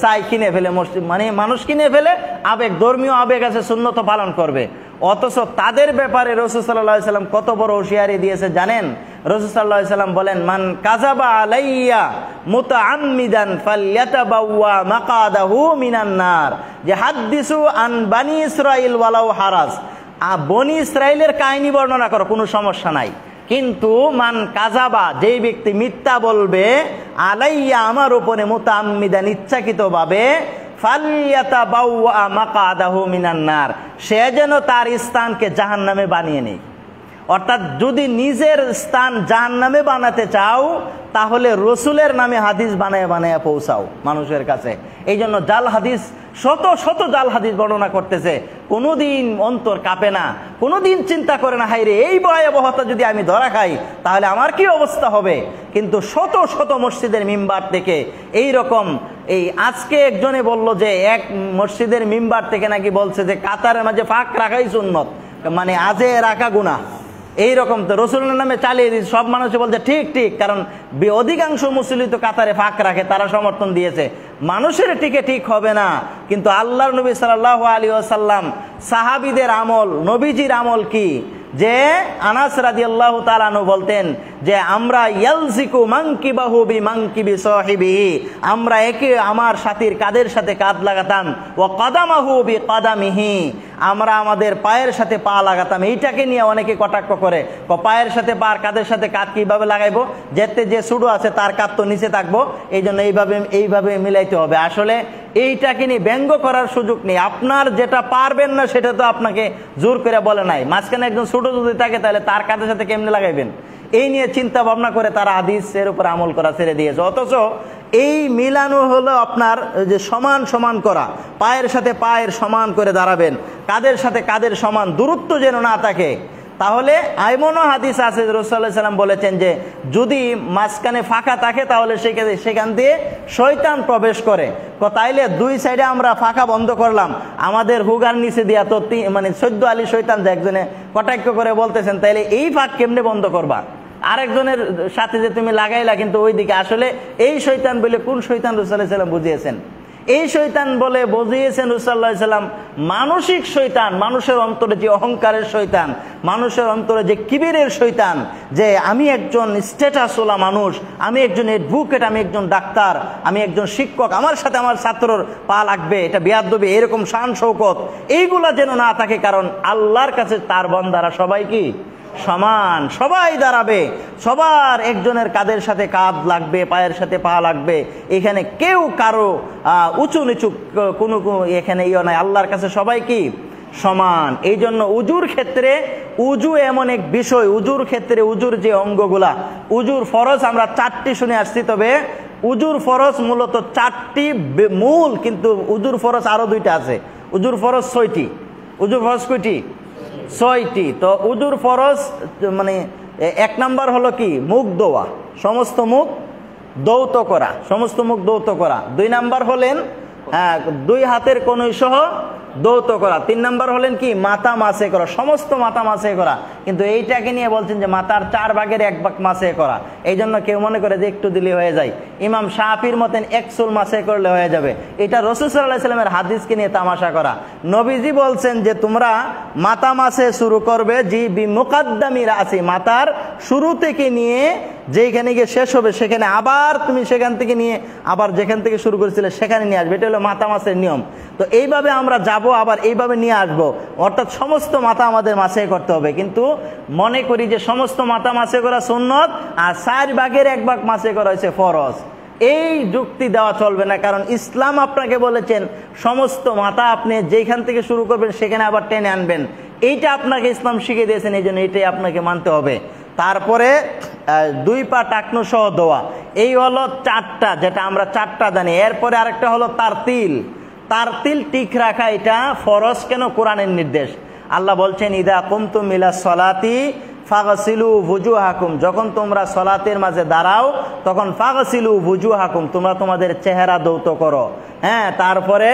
ছাই কিনে ফেলে, মানে মানুষ কিনে ফেলে, আবেগ, ধর্মীয় আবেগ আছে, সুন্নত পালন করবে। অথচ তাদের ব্যাপারে রাসূল সাল্লাল্লাহু আলাইহি ওয়াসাল্লাম কত বড় হুঁশিয়ারি দিয়েছে জানেন? রাসূল সাল্লাল্লাহু আলাইহি ওয়াসাল্লাম বলেন মান কাযাবা আলাইয়া মুতাআম্মিদান ফালইয়াতাবাওয়া মাকাদাহু মিনান নার, যে হাদিসু আন বানি ইসরাইল ওয়ালাউ হারাজ, বনি ইসরাইলের কাহিনী বর্ণনা করো, কোনো সমস্যা নাই, কিন্তু মান কাযাবা, যেই ব্যক্তি মিথ্যা বলবে, আলাইয়া আমার উপরে, মুতাআম্মিদান ইচ্ছাকৃতভাবে, ফালইয়াতাবাওয়া মাকাদাহু মিনান নার, সে যেন তার স্থানকে জাহান্নামে বানিয়ে নেয়। অর্থাৎ যদি নিজের স্থান জাহান্নামে বানাতে চাও তাহলে রসুলের নামে হাদিস বানায় বানায় পৌঁছাও মানুষের কাছে। এই জন্য জাল হাদিস, শত শত জাল হাদিস বর্ণনা করতেছে, কোনোদিন অন্তর কাঁপে না, কোনোদিন চিন্তা করে না হাই রে এই ভয়াবহতা যদি আমি ধরা খাই তাহলে আমার কি অবস্থা হবে। কিন্তু শত শত মসজিদের মিম্বার থেকে এই রকম, এই আজকে একজনে বলল যে এক মসজিদের মিম্বার থেকে নাকি বলছে যে কাতারের মাঝে ফাঁক রাখাই সুন্নত, মানে আজে রাখা গুনাহ। এইরকম তো রসুলের নামে চালিয়ে দিচ্ছে, সব মানুষ বলছে ঠিক ঠিক, কারণ অধিকাংশ মুসলিম তো কাতারে ফাঁক রাখে, তারা সমর্থন দিয়েছে। মানুষের টিকে ঠিক হবে না, কিন্তু আল্লাহর নবী সাল্লাল্লাহু আলাইহি ওয়াসাল্লাম, সাহাবীদের আমল, নবীজির আমল কি? যে আনাস রাদিয়াল্লাহু তাআলা আনহু বলতেন যে আমরা ইয়ালজিকু মানকিবাহু বিমানকিবি সাহিবিহি, আমরা একে আমার সাথীর কাঁধের সাথে কাঁধ লাগাতাম, ওয়া কাদামাহু বিকাদামিহি, আমরা আমাদের পায়ের সাথে পা লাগাতাম। এইটাকে নিয়ে অনেকে কটাক্ষ করে, পায়ের সাথে পা, কাঁধের সাথে কাঁধ কিভাবে লাগাইবো? যেতে যে সুডো আছে তার কাঁধ তো নিচে থাকবো, এই জন্য এইভাবে মিলাইতে হবে। আসলে এইটাকে নিয়ে ব্যঙ্গ করার সুযোগ নেই, আপনার যেটা পারবেন না সেটা তো আপনাকে জোর করে বলে নাই। মাঝখানে একজন ছোট যদি থাকে তাহলে তার কাঁধের সাথে কেমনে লাগাইবেন? এই নিয়ে চিন্তা ভাবনা করে তারা হাদিসের উপর আমল করা ছেড়ে দিয়েছে। অথচ এই মিলানো হলো আপনার যে সমান সমান করা, পায়ের সাথে পায়ের সমান করে দাঁড়াবেন, কাঁধের সাথে কাঁধের সমান, দূরত্ব যেন না থাকে। তাহলে এমনও হাদিস আছে রাসূলুল্লাহ সাল্লাল্লাহু আলাইহি ওয়াসাল্লাম বলেছেন যে যদি মাঝখানে ফাঁকা থাকে তাহলে সেখান দিয়ে শয়তান প্রবেশ করে। তাইলে দুই সাইডে আমরা ফাঁকা বন্ধ করলাম, আমাদের হুগার নিচে দিয়া তো মানে 14 আলী শয়তান যে একজনে কটাক্ষ করে বলতেছেন, তাইলে এই ফাঁক কেমনে বন্ধ করবা? আরেকজনের সাথে যে তুমি লাগাইলা, কিন্তু ওইদিকে আসলে এই শয়তান বলে কোন শয়তান রাসূলুল্লাহ সাল্লাল্লাহু আলাইহি ওয়াসাল্লাম বুঝিয়েছেন? এই শয়তান বলে বুঝিয়েছেন রাসূলুল্লাহ সাল্লাল্লাহু আলাইহি ওয়াসাল্লাম মানসিক শয়তান, মানুষের অন্তরে যে অহংকারের শয়তান, মানুষের অন্তরে যে কিবিরের শয়তান, যে আমি একজন স্ট্যাটাসওয়ালা মানুষ, আমি একজন অ্যাডভোকেট, আমি একজন ডাক্তার, আমি একজন শিক্ষক, আমার সাথে আমার ছাত্রর পা লাগবে, এটা বেয়াদবি, এরকম শান শৌকত, এইগুলা যেন না থাকে। কারণ আল্লাহর কাছে তার বান্দারা সবাই কি সমান, সবাই দাঁড়াবে, সবার একজনের কাঁধের সাথে কাঁধ লাগবে, পায়ের সাথে পা লাগবে, এখানে কেউ কারো উঁচু নিচু কোনো এখানে ইয়ে নাই, আল্লাহর কাছে সবাই কি সমান। এই জন্য উজুর ক্ষেত্রে, উজু এমন এক বিষয়, উজুর ক্ষেত্রে উজুর যে অঙ্গগুলা, উজুর ফরজ আমরা 4টি শুনে আসছি, তবে উজুর ফরজ মূলত 4টি মূল, কিন্তু উজুর ফরজ আরো 2টা আছে। উজুর ফরজ 6টি। উজুর ফরজ কয়টি? 6টি। তো উজুর ফরজ মানে 1 নাম্বার হলো কি, মুখ ধোয়া, সমস্ত মুখ ধৌত করা, সমস্ত মুখ ধৌত করা। 2 নাম্বার হলেন 2 হাতের কনুই সহ ধৌত করা। 3 নাম্বার হলেন কি, মাথা মাসে করা, সমস্ত মাথা মাসে করা। কিন্তু এইটাকে নিয়ে বলছেন যে মাথার 4 ভাগের 1 ভাগ মাসে করা। এই জন্য কেউ মনে করে যে একটু দিলে হয়ে যায়, ইমাম শাফির মতেন 1 চুল মাসে করলে হয়ে যাবে। এটা রাসূল সাল্লাল্লাহু আলাইহি ওয়াসাল্লামের হাদিসকে নিয়ে তামাশা করা। নবীজি বলছেন যে তোমরা মাথা মাসে শুরু করবে, জি বি মুকাদ্দামি রাসি, মাথার শুরু থেকে নিয়ে যেখানে গিয়ে শেষ হবে সেখানে আবার তুমি সেখান থেকে নিয়ে আবার যেখান থেকে শুরু করেছিলে সেখানে নিয়ে আসবে। এটা হলো মাথা মাসের নিয়ম। তো এইভাবে আমরা যাব, আবার এইভাবে নিয়ে আসবো, অর্থাৎ সমস্ত মাথা আমাদের মাসে করতে হবে। কিন্তু মনে করি যে সমস্ত মাথা মাসে করা সুন্নত আর 4 ভাগের 1 ভাগ মাসে করা হয়েছে ফরজ। এই যুক্তি দেওয়া চলবে না, কারণ ইসলাম আপনাকে বলেছেন সমস্ত মাথা আপনি যেখান থেকে শুরু করবেন সেখানে আবার টেনে আনবেন। এইটা আপনাকে ইসলাম শিখিয়ে দিয়েছেন, এই জন্য এটাই আপনাকে মানতে হবে। তারপরে 2 পা টাকনু সহ দোয়া, এই হলো 4টা, যেটা আমরা 4টা জানি। এরপরে আরেকটা হলো তারতিল, তারতিল ঠিক রাখা, এটা ফরজ কেন, কোরআনের নির্দেশ। আল্লাহ বলছেন ইদা কুমতুম ইলা সলাতি ফাগসিলু ওয়ুজুহাকুম, যখন তোমরা সলাতের মাঝে দাঁড়াও তখন ফাগসিলু ওয়ুজুহাকুম, তোমরা তোমাদের চেহারা ধৌত করো। হ্যাঁ, তারপরে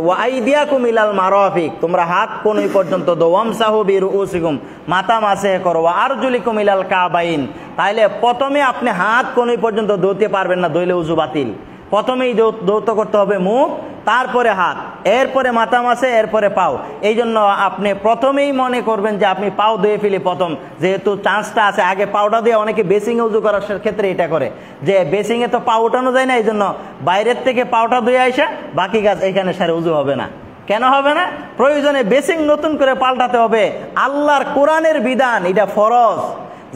ওয়াইদিয়াকুম ইলাল মারাফিক, তোমরা হাত কোনই পর্যন্ত দাও, ওয়ামসাহু বিরুউসিকুম, মাথা মাসে করো, আরজুলিকুম ইলাল কাবাইন। তাইলে প্রথমে আপনি হাত কোনই পর্যন্ত ধুতে পারবেন না, ধুইলে উযু বাতিল। প্রথমেই ধৌত করতে হবে মুখ, তারপরে হাত, এরপরে মাথা মাসে, এরপরে পাও। এই জন্য আপনি প্রথমেই মনে করবেন যে আপনি পাও ধুয়ে ফেলি প্রথম, যেহেতু চান্সটা আছে আগে পাউডার দিয়ে। অনেকে বেসিংয়ে উজু করার ক্ষেত্রে এটা করে যে বেসিংয়ে তো পা উঠানো যায় না, এই জন্য বাইরের থেকে পাউডার ধুয়ে আসা বাকি কাজ এখানে সারে উজু হবে না। কেন হবে না? প্রয়োজনে বেসিং নতুন করে পাল্টাতে হবে। আল্লাহর কোরআনের বিধান, এটা ফরজ,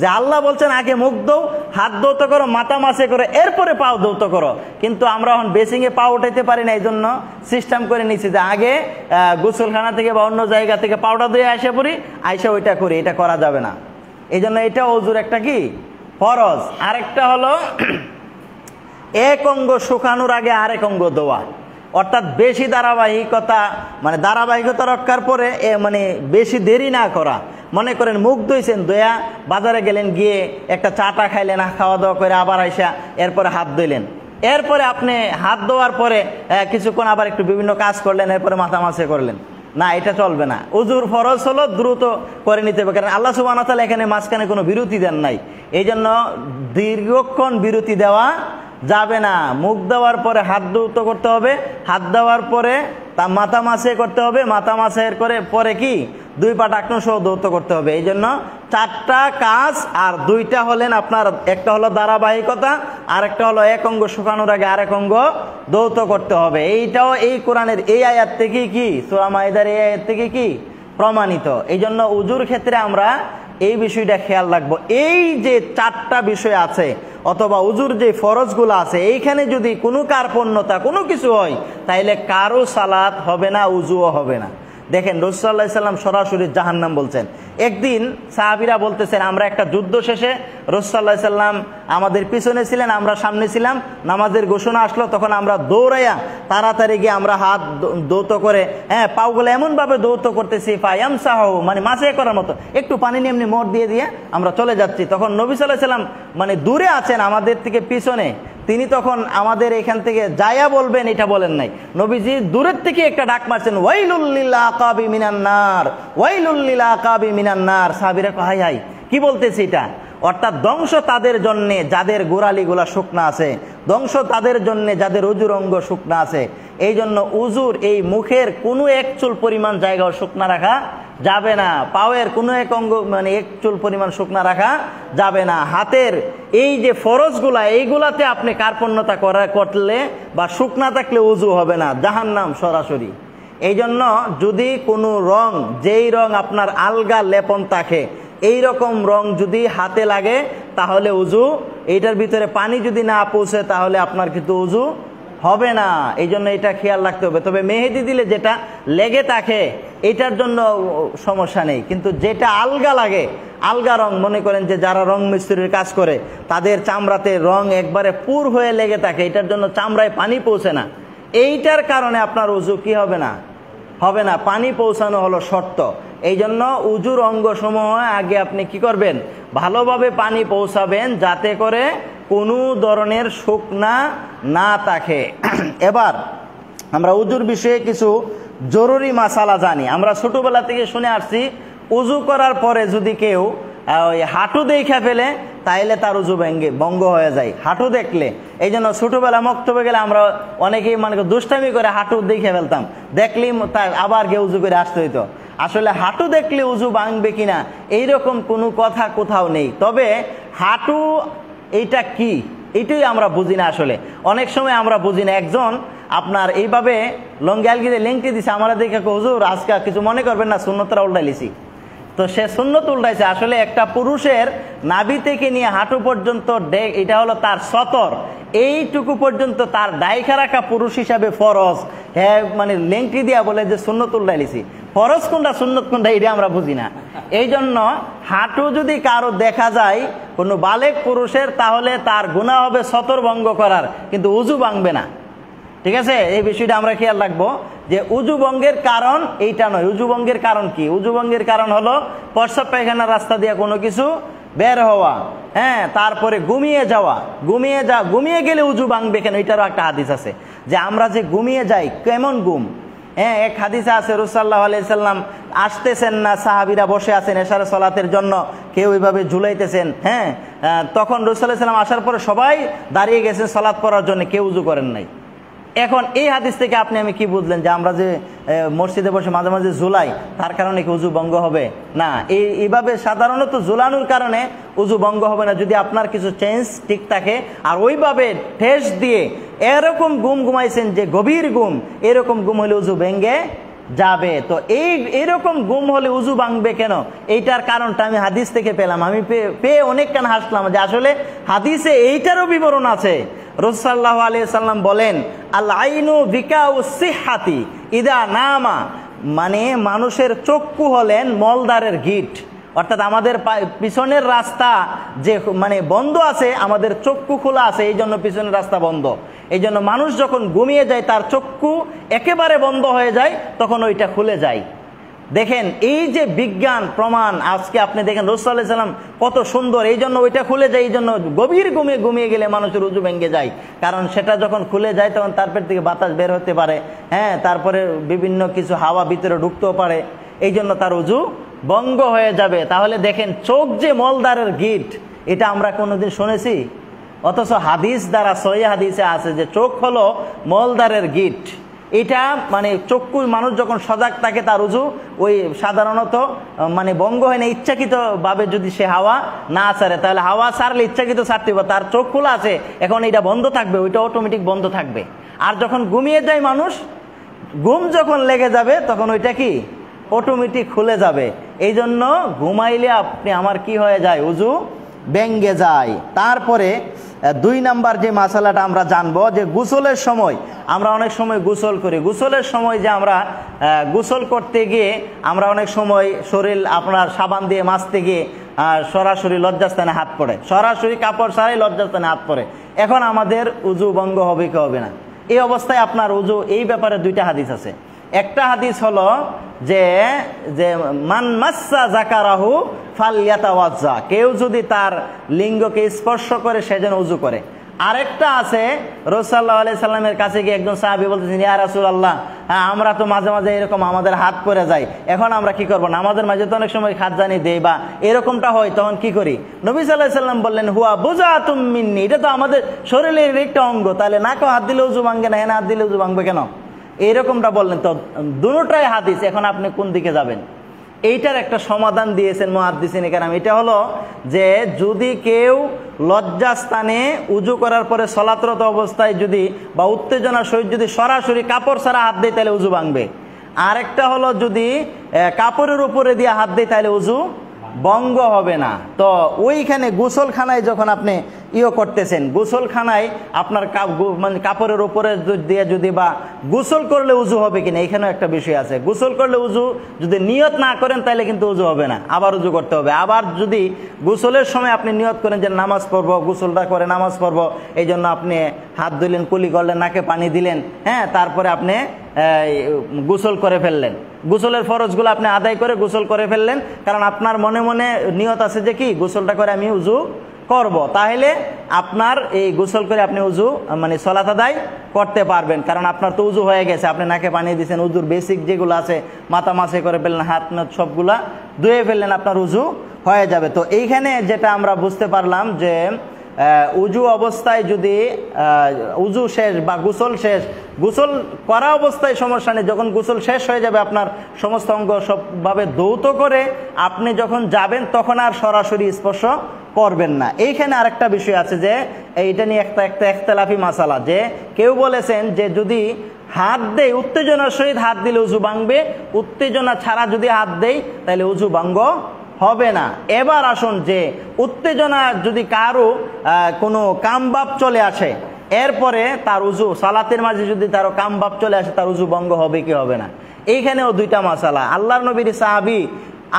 যে আল্লাহ বলছেন আগে মুখ ধো, হাত ধৌত করো, মাথা মাসে করো, এরপরে পাও ধৌত করো। কিন্তু আমরা এখন বেসিংয়ে পা উঠাইতে পারি না, এই জন্য সিস্টেম করে নিচ্ছি যে আগে গোসলখানা থেকে বা অন্য জায়গা থেকে পাউডার দিয়ে আসে পড়ি, আইসা ওইটা করি। এটা করা যাবে না। এই জন্য এটা ওযুর একটা কি ফরজ। আরেকটা হলো 1 অঙ্গ শুকানোর আগে আরেক অঙ্গ ধোয়া, অর্থাৎ বেশি ধারাবাহিকতা, মানে ধারাবাহিকতা রক্ষার পরে মানে বেশি দেরি না করা। মনে করেন মুখ ধুইছেন, ধোয়া বাজারে গেলেন, গিয়ে একটা চাটা খাইলেন, খাওয়া দাওয়া করে আবার আইসা এরপরে হাত ধুইলেন, এরপরে আপনি হাত ধোয়ার পরে কিছুক্ষণ আবার একটু বিভিন্ন কাজ করলেন, এরপরে মাথা মাসে করলেন, না, এটা চলবে না। উজুর ফরজ হলো দ্রুত করে নিতে হবে, কারণ আল্লাহ সুবহানাহু ওয়া তাআলা এখানে মাঝখানে কোনো বিরতি দেন নাই। এই জন্য দীর্ঘক্ষণ বিরতি দেওয়া যাবে না। মুখ দেওয়ার পরে হাত ধৌত করতে হবে, হাত দেওয়ার পরে তা মাথা মাসে করতে হবে, মাথা মাসের করে পরে কি 2 পা টাকনু সহ ধৌত করতে হবে। এই জন্য 4টা কাজ, আর 2টা হলেন আপনার, একটা হলো ধারাবাহিকতা, আর একটা হলো 1 অঙ্গ শুকানোর আগে আরেক অঙ্গ ধৌত করতে হবে। এইটাও এই কোরআনের এই আয়াত থেকে কি, সূরা মাইদার এই আয়াত থেকে কি প্রমাণিত। এই জন্য উজুর ক্ষেত্রে আমরা এই বিষয়টা খেয়াল রাখবো। এই যে 4টা বিষয় আছে, অথবা উজুর যে ফরজগুলো আছে, এইখানে যদি কোনো কার্পণ্যতা কোনো কিছু হয়, তাইলে কারো সালাত হবে না, উজুও হবে না। দেখেন রাসূল সাল্লাল্লাহু আলাইহি ওয়াসাল্লাম সরাসরি জাহান্নাম বলছেন। একদিন সাহাবীরা বলতেছেন, আমরা একটা যুদ্ধ শেষে রাসূল সাল্লাল্লাহু আলাইহি ওয়াসাল্লাম আমাদের পিছনে ছিলেন, আমরা সামনে ছিলাম, নামাজের ঘোষণা আসলো, তখন আমরা দৌড়াইয়া তাড়াতাড়ি গিয়ে আমরা হাত ধৌত করে, পাগুলো এমনভাবে ধৌত করতেছি, ফায়ামসাহু, মানে মাসে করার মতো, একটু পানি নিয়ে এমনি মোড় দিয়ে দিয়ে আমরা চলে যাচ্ছি। তখন নবী সাল্লাল্লাহু আলাইহি ওয়াসাল্লাম মানে দূরে আছেন আমাদের থেকে পিছনে, তিনি তখন আমাদের এখান থেকে যায়া বলবেন এটা বলেন নাই, নবীজি দূরের থেকে একটা ডাক মারছেন, ওয়াইলুল লিল আকাবি মিনান নার, ওয়াইলুল লিল আকাবি মিনান নার। সাহাবীরা কয়, হাই হাই, কি বলতেছি এটা? অর্থাৎ ধ্বংস তাদের জন্যে যাদের গোড়ালিগুলা শুকনা আছে, ধ্বংস তাদের জন্যে যাদের উজুর অঙ্গ শুকনা আছে। এই জন্য উজুর এই মুখের কোনো 1 চুল পরিমাণ জায়গাও শুকনা রাখা যাবে না, পাওয়ের কোনো 1 অঙ্গ মানে 1 চুল পরিমাণ শুকনা রাখা যাবে না। হাতের এই যে ফরজগুলা, এইগুলাতে আপনি কার্পণ্যতা করলে বা শুকনা থাকলে উজু হবে না, জাহান্নাম সরাসরি। এই জন্য যদি কোনো রং, যেই রং আপনার আলগা লেপন থাকে, এই রকম রং যদি হাতে লাগে তাহলে উজু, এইটার ভিতরে পানি যদি না পৌঁছে তাহলে আপনার কিন্তু উজু হবে না। এই জন্য এটা খেয়াল রাখতে হবে। তবে মেহেদি দিলে যেটা লেগে থাকে এটার জন্য সমস্যা নেই, কিন্তু যেটা আলগা লাগে, আলগা রং, মনে করেন যে যারা রং মিস্ত্রির কাজ করে তাদের চামড়াতে রং একবারে পুর হয়ে লেগে থাকে, এটার জন্য চামড়ায় পানি পৌঁছে না, এইটার কারণে আপনার উজু কি হবে না, হবে না। পানি পৌঁছানো হলো শর্ত, এই জন্য উজুর অঙ্গসমূহ আগে আপনি কি করবেন, ভালোভাবে পানি পৌঁছাবেন যাতে করে কোনো ধরনের শুকনা না থাকে। এবার আমরা উজুর বিষয়ে কিছু জরুরি মাসালা জানি। আমরা ছোটবেলা থেকে শুনে আসছি উজু করার পরে যদি কেউ ওই হাঁটু দেখা ফেলে তাইলে তার উজু ভঙ্গ হয়ে যায়, হাঁটু দেখলে। এই জন্য ছোটবেলা মক্তবে গেলে আমরা অনেকেই মানে দুষ্টামি করে হাঁটু দেখে ফেলতাম, দেখলেই তার আবার গিয়ে উজু করে আসতে হইতো। আসলে হাঁটু দেখলে উজু ভাঙবে কিনা এইরকম কোনো কথা কোথাও নেই। তবে হাঁটু এইটা কি এইটাই আমরা বুঝি না। আসলে অনেক সময় আমরা বুঝি না। একজন আপনার এইভাবে লঙ্গি আলগিতে লেংটি দিছে, আমরা দেখে হুজুর আজকে কিছু মনে করবেন না, সুন্নতরা উল্টাই লিছি। তো সে সুন্নত উল্টাইছে। আসলে একটা পুরুষের নাভি থেকে নিয়ে হাঁটু পর্যন্ত এটা হলো তার সতর, এইটুকু পর্যন্ত তার দায়িকা রাখা পুরুষ হিসাবে ফরজ। হ্যাঁ মানে লেংটি দিয়া বলে যে সুন্নত উল্টাই লিছি, ফরজ কোনটা সুন্নত কোনটা এটা আমরা বুঝি না। এই জন্য হাঁটু যদি কারো দেখা যায় কোনো বালেক পুরুষের, তাহলে তার গুনাহ হবে সতর ভঙ্গ করার, কিন্তু উজু ভাঙবে না। ঠিক আছে, এই বিষয়টা আমরা খেয়াল রাখবো যে উজু ভঙ্গের কারণ এইটা নয়। উজু ভঙ্গের কারণ কি? উজু ভঙ্গের কারণ হলো প্রস্রাব পায়খানার রাস্তা দিয়ে কোনো কিছু বের হওয়া, হ্যাঁ, তারপরে ঘুমিয়ে গেলে উজু ভাঙবে কেন, এটারও একটা হাদিস আছে যে আমরা যে ঘুমিয়ে যাই কেমন ঘুম। হ্যাঁ, এক হাদিসে আছে রাসূলুল্লাহ সাল্লাল্লাহু আলাইহি সাল্লাম আসতেছেন না, সাহাবীরা বসে আছেন এশার সালাতের জন্য, কেউ এইভাবে ঝুলাইতেছেন। হ্যাঁ, তখন রাসূলুল্লাহ সাল্লাল্লাহু আলাইহি সাল্লাম আসার পরে সবাই দাঁড়িয়ে গেছেন সালাত পড়ার জন্য, কেউ উজু করেন নাই। এখন এই হাদিস থেকে আপনি আমি কি বুঝলেন যে আমরা যে মসজিদে বসে মাঝে মাঝে ঝুলাই তার কারণে কি উজু ভঙ্গ হবে? না, এইভাবে সাধারণত ঝুলানোর কারণে উজু ভঙ্গ হবে না, যদি আপনার কিছু চেঞ্জ ঠিক থাকে। আর ওইভাবে ঠেস দিয়ে এরকম ঘুমাইছেন যে গভীর ঘুম, এরকম ঘুম হলে উজু ভেঙ্গে যাবে। তো এইরকম ঘুম হলে উজু ভাঙবে কেন, এইটার কারণটা আমি হাদিস থেকে পেলাম। আমি পেয়ে অনেকক্ষণ হাসলাম যে আসলে হাদিসে এইটারও বিবরণ আছে। রাসূলুল্লাহ সাল্লাল্লাহু আলাইহি সাল্লাম বলেন, আল আইনু বিকাউ সিহহাতি ইদা নামা, মানে মানুষের চক্ষু হলেন মলদারের গিট। অর্থাৎ আমাদের পিছনের রাস্তা যে মানে বন্ধ আছে, আমাদের চক্ষু খোলা আছে, এই জন্য পিছনের রাস্তা বন্ধ। এই জন্য মানুষ যখন ঘুমিয়ে যায় তার চক্ষু একেবারে বন্ধ হয়ে যায়, তখন ওইটা খুলে যায়। দেখেন এই যে বিজ্ঞান প্রমাণ, আজকে আপনি দেখেন রাসূলুল্লাহ সাল্লাল্লাহু আলাইহি সাল্লাম কত সুন্দর, এই জন্য ওইটা খুলে যায়। এই জন্য গভীর ঘুমিয়ে গেলে মানুষের উজু ভেঙে যায়, কারণ সেটা যখন খুলে যায় তখন তার পেট থেকে বাতাস বের হতে পারে, হ্যাঁ, তারপরে বিভিন্ন কিছু হাওয়া ভিতরে ঢুকতেও পারে, এই জন্য তার উজু ভঙ্গ হয়ে যাবে। তাহলে দেখেন চোখ যে মলদারের গিট, এটা আমরা কোনোদিন শুনেছি? অথচ হাদিস দ্বারা সহিহ হাদিসে আছে যে চোখ হলো মলদারের গিট। এটা মানে চক্ষু মানুষ যখন সজাগ থাকে তার উজু ওই সাধারণত মানে ভঙ্গ হয় না। ইচ্ছাকৃতভাবে যদি সে হাওয়া না ছাড়ে, তাহলে হাওয়া ছাড়লে ইচ্ছাকৃত ছাড়তে হবে, তার চোখ খোলা আছে, এখন এটা বন্ধ থাকবে, ওইটা অটোমেটিক বন্ধ থাকবে। আর যখন ঘুমিয়ে যায় মানুষ, ঘুম যখন লেগে যাবে তখন ওইটা কি অটোমেটিক খুলে যাবে। এই জন্য ঘুমাইলে আপনি আমার কি হয়ে যায়, উজু ভেঙ্গে যায়। তারপরে 2 নাম্বার যে মাসালাটা আমরা জানবো যে গোসলের সময় আমরা অনেক সময় গোসল করি। গোসলের সময় যে আমরা গোসল করতে গিয়ে আমরা অনেক সময় শরীর আপনার সাবান দিয়ে মাজতে গিয়ে সরাসরি লজ্জাস্থানে হাত পড়ে, সরাসরি কাপড় ছাড়াই লজ্জাস্থানে হাত পড়ে। এখন আমাদের উজু ভঙ্গ হবে কি হবে না? এই অবস্থায় আপনার উজু, এই ব্যাপারে 2টা হাদিস আছে। একটা হাদিস হলো যে মান মাসসা যাকারাহু ফালইয়াতাওয়াজ্জা, কেউ যদি তার লিঙ্গকে স্পর্শ করে সে যেন উজু করে। আরেকটা আছে রাসূলুল্লাহ সাল্লাল্লাহু আলাইহি সাল্লামের কাছে গিয়ে একজন সাহাবী বলতেছেন, ইয়া রাসূলুল্লাহ, হ্যাঁ আমরা তো মাঝে মাঝে এরকম আমাদের হাত পড়ে যায়, এখন আমরা কি করব? নামাজের মাঝে তো অনেক সময় হাত জানি দেই বা এরকমটা হয়, তখন কি করি? নবী সাল্লাল্লাহু আলাইহি সাল্লাম বললেন, হুয়া বুযাতুম মিন্নি, এটা তো আমাদের শরীরের একটা অঙ্গ, তাহলে নাকে হাত দিলে উজু ভাঙবে না, হাত দিলে উজু ভাঙবে কেন? এইরকমটা বললেন। তো দুটোটাই হাদিস, এখন আপনি কোন দিকে যাবেন? এইটার একটা সমাধান দিয়েছেন মুহাদ্দিসিনে কেরাম। এটা হলো যে যদি কেউ লজ্জাস্থানে উজু করার পরে সলাতরত অবস্থায় যদি বা উত্তেজনার সহিত যদি সরাসরি কাপড় ছাড়া হাত দেয় তাহলে উজু ভাঙবে। আরেকটা হলো যদি কাপড়ের উপরে দিয়ে হাত দেয় তাহলে উজু ভঙ্গ হবে না। তো ওইখানে গোসলখানায় যখন আপনি করতেছেন, গোসলখানায় আপনার মানে কাপড়ের উপরে দিয়ে যদি বা গোসল করলে উজু হবে কিনা, এখানেও একটা বিষয় আছে। গোসল করলে উজু যদি নিয়ত না করেন তাহলে কিন্তু উজু হবে না, আবার উজু করতে হবে। আবার যদি গোসলের সময় আপনি নিয়ত করেন যে নামাজ পড়বো, গোসলটা করে নামাজ পড়বো, এই জন্য আপনি হাত ধুলেন, কুলি করলেন, নাকে পানি দিলেন, হ্যাঁ, তারপরে আপনি গোসল করে ফেললেন, গোসলের ফরজগুলো আপনি আদায় করে গোসল করে ফেললেন, কারণ আপনার মনে মনে নিয়ত আছে যে কি গোসলটা করে আমি উজু করব, তাহলে আপনার এই গোসল করে আপনি উজু মানে সালাত আদায় করতে পারবেন, কারণ আপনার তো উজু হয়ে গেছে, আপনি নাকে পানি দিয়েছেন, উজুর বেসিক যেগুলো আছে মাথা মাসে করে ফেললেন, হাত নাত সবগুলা ধুয়ে ফেললেন, আপনার উজু হয়ে যাবে। তো এইখানে যেটা আমরা বুঝতে পারলাম যে উজু অবস্থায় যদি উজু শেষ বা গোসল শেষ, গোসল করা অবস্থায় সমস্যা নেই, যখন গোসল শেষ হয়ে যাবে আপনার সমস্ত অঙ্গ সবভাবে ধৌত করে আপনি যখন যাবেন তখন আর সরাসরি স্পর্শ করবেন না। এইখানে আরেকটা বিষয় আছে যে এইটা নিয়ে একটা ইখতিলাফি মাসালা, যে কেউ বলেছেন যে যদি হাত দেয় উত্তেজনার সহিত হাত দিলে উজু ভাঙবে, উত্তেজনা ছাড়া যদি হাত দেয় তাহলে উজু ভঙ্গ হবে না। এবার আসুন যে উত্তেজনা যদি কারো কোনো কামবাপ চলে আসে, এরপরে তার উজু সালাতের মাঝে যদি তার কামবাপ চলে আসে, তার উজু ভঙ্গ হবে কি হবে না, এইখানেও দুইটা মাসালা। আল্লাহর নবীর সাহাবী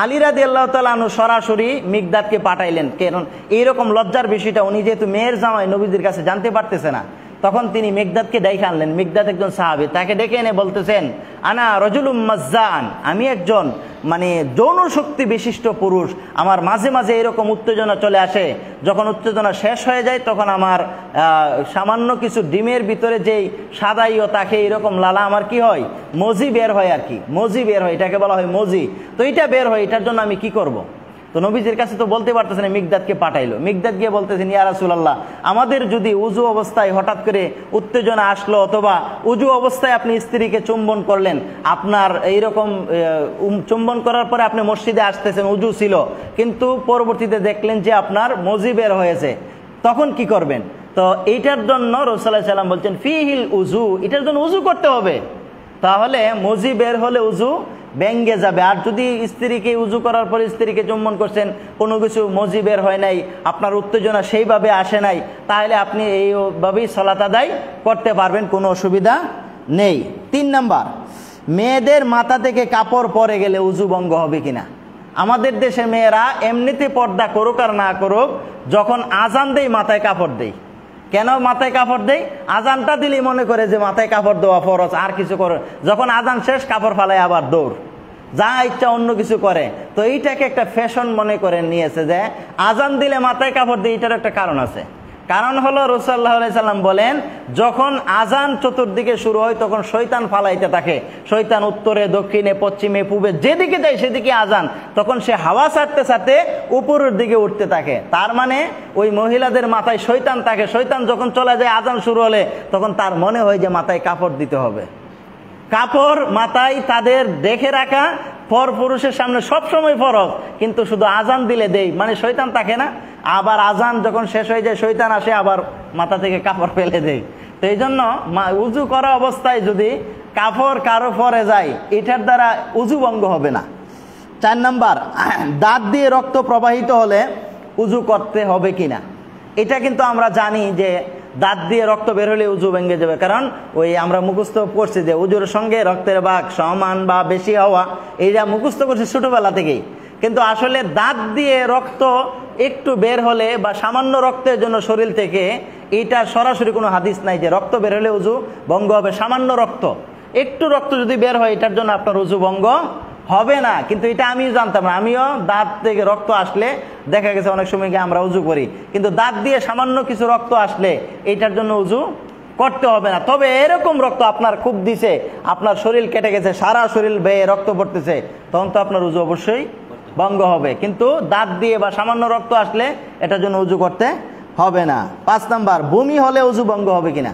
আলী রাদিয়াল্লাহু তাআলা আনহু সরাসরি মিকদাদকে পাঠাইলেন, কারণ এইরকম লজ্জার বিষয়টা উনি যেহেতু মেয়ের জামাই নবীদের কাছে জানতে পারতেছে না, তখন তিনি মিকদাদকে ডেকে আনলেন। মিকদাদ একজন সাহাবী, তাকে ডেকে এনে বলতেছেন আনা রজুলুম মাজ্জান, আমি একজন মানে যৌন শক্তি বিশিষ্ট পুরুষ, আমার মাঝে মাঝে এরকম উত্তেজনা চলে আসে, যখন উত্তেজনা শেষ হয়ে যায় তখন আমার সামান্য কিছু ডিমের ভিতরে যেই সাদাইও তাকে এরকম লালা আমার কি হয়, মজি বের হয় আর কি, মজি বের হয়, এটাকে বলা হয় মজি। তো এটা বের হয়, এটার জন্য আমি কি করব? তো নবীজির কাছে তো বলতে পারতেছেন, মিকদাদকে পাঠাইলো। মিকদাদ গিয়ে বলতেছেন ইয়া রাসূলুল্লাহ, আমাদের যদি উজু অবস্থায় হঠাৎ করে উত্তেজনা আসলো, অথবা উজু অবস্থায় আপনি স্ত্রীকে চুম্বন করলেন, আপনার এইরকম চুম্বন করার পরে আপনি মসজিদে আসতেছেন, উজু ছিল, কিন্তু পরবর্তীতে দেখলেন যে আপনার মজি বের হয়েছে, তখন কি করবেন? তো এইটার জন্য রাসূলুল্লাহ সাল্লাল্লাহু আলাইহি ওয়াসাল্লাম বলছেন ফিহিল উজু, এটার জন্য উজু করতে হবে। তাহলে মজি বের হলে উজু ভেঙে যাবে। আর যদি স্ত্রীকে উজু করার পরে স্ত্রীকে চুম্বন করছেন, কোনো কিছু মজি বের হয় নাই, আপনার উত্তেজনা সেইভাবে আসে নাই, তাহলে আপনি এইভাবেই সালাত আদায় করতে পারবেন, কোনো অসুবিধা নেই। 3 নাম্বার, মেয়েদের মাথা থেকে কাপড় পরে গেলে উজু ভঙ্গ হবে কিনা। আমাদের দেশে মেয়েরা এমনিতে পর্দা করুক আর না করুক, যখন আজান দেয় মাথায় কাপড় দেয়। কেন মাথায় কাপড় দেয়? আজানটা দিলেই মনে করে যে মাথায় কাপড় দেওয়া ফরজ, আর কিছু করে, যখন আজান শেষ কাপড় ফালায় আবার দৌড়, যা ইচ্ছা অন্য কিছু করে। তো এইটাকে একটা ফ্যাশন মনে করে নিয়েছে যে আজান দিলে মাথায় কাপড় দিয়ে, এটার একটা কারণ আছে। কারণ হলো রাসূলুল্লাহ সাল্লাল্লাহু আলাইহি ওয়াসাল্লাম বলেন, যখন আজান চতুর্দিকে শুরু হয় তখন শয়তান ফালাইতে থাকে, শয়তান উত্তরে দক্ষিণে পশ্চিমে পূবে যেদিকে যায় সেদিকে আজান, তখন সে হাওয়া ছাড়তে ছাড়তে উপরের দিকে উঠতে থাকে। তার মানে ওই মহিলাদের মাথায় শয়তান থাকে, শয়তান যখন চলে যায় আজান শুরু হলে, তখন তার মনে হয় যে মাথায় কাপড় দিতে হবে। কাপড় মাথায় তাদের দেখে রাখা পর পুরুষের সামনে সবসময় ফরজ, কিন্তু শুধু আজান দিলে দেই, মানে শয়তান থাকে না, আবার আজান যখন শেষ হয়ে যায় শয়তান আসে, আবার মাথা থেকে কাপড় ফেলে দেয়। তো এই জন্য উজু করা অবস্থায় যদি কাপড় কারো পরে যায়, এটার দ্বারা উজু ভঙ্গ হবে না। 4 নাম্বার, দাঁত দিয়ে রক্ত প্রবাহিত হলে উজু করতে হবে কিনা। এটা কিন্তু আমরা জানি যে দাঁত দিয়ে রক্ত বের হলে উজু ভেঙে যাবে, কারণ ওই আমরা মুখস্থ করছি যে উজুর সঙ্গে রক্তের ভাগ সমান বা বেশি হওয়া, এইটা মুখস্থ করছি ছোটবেলা থেকেই। কিন্তু আসলে দাঁত দিয়ে রক্ত একটু বের হলে বা সামান্য রক্তের জন্য শরীর থেকে, এটা সরাসরি কোনো হাদিস নাই যে রক্ত বের হলে উজু ভঙ্গ হবে। সামান্য রক্ত, একটু রক্ত যদি বের হয়, এটার জন্য আপনার উজু ভঙ্গ হবে না। কিন্তু এটা আমিও জানতাম না, আমিও দাঁত থেকে রক্ত আসলে দেখা গেছে অনেক সময় গিয়ে আমরা উজু করি, কিন্তু দাঁত দিয়ে সামান্য কিছু রক্ত আসলে এইটার জন্য উজু করতে হবে না। তবে এরকম রক্ত আপনার খুব দিছে, আপনার শরীর কেটে গেছে, সারা শরীর বেয়ে রক্ত পড়তেছে, তখন তো আপনার উজু অবশ্যই ভঙ্গ হবে। কিন্তু দাঁত দিয়ে বা সামান্য রক্ত আসলে এটার জন্য উজু করতে হবে না। 5 নাম্বার, বমি হলে উজু ভঙ্গ হবে কিনা।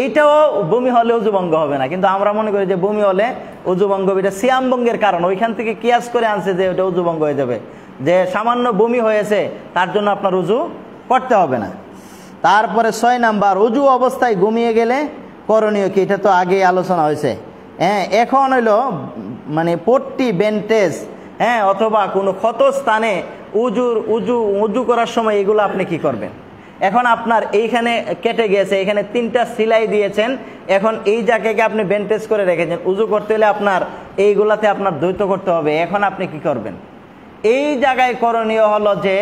এইটাও বমি হলে উজু ভঙ্গ হবে না, কিন্তু আমরা মনে করি যে বমি হলে উজু ভঙ্গ হবে, এটা সিয়াম ভঙ্গের কারণ, ওইখান থেকে কিয়াস করে আনছে যে ওটা উজু ভঙ্গ হয়ে যাবে, যে সামান্য বমি হয়েছে তার জন্য আপনার উজু করতে হবে না। তারপরে 6 নাম্বার, উজু অবস্থায় ঘুমিয়ে গেলে করণীয় কি। এটা তো আগে আলোচনা হয়েছে। এখন হইলো মানে পট্টি, ব্যান্ডেজ, অথবা কোনো ক্ষত স্থানে উজু করার সময় এগুলো আপনি কি করবেন। এখন আপনার এইখানে কেটে গিয়েছে, এখানে 3টা সেলাই দিয়েছেন, এখন এই জায়গাকে আপনি ব্যান্ডেজ করে রেখেছেন, উজু করতে হলে আপনার এইগুলাতে আপনার দ্বৈত করতে হবে। এখন আপনি কি করবেন, এই জায়গায় করণীয় হলো যে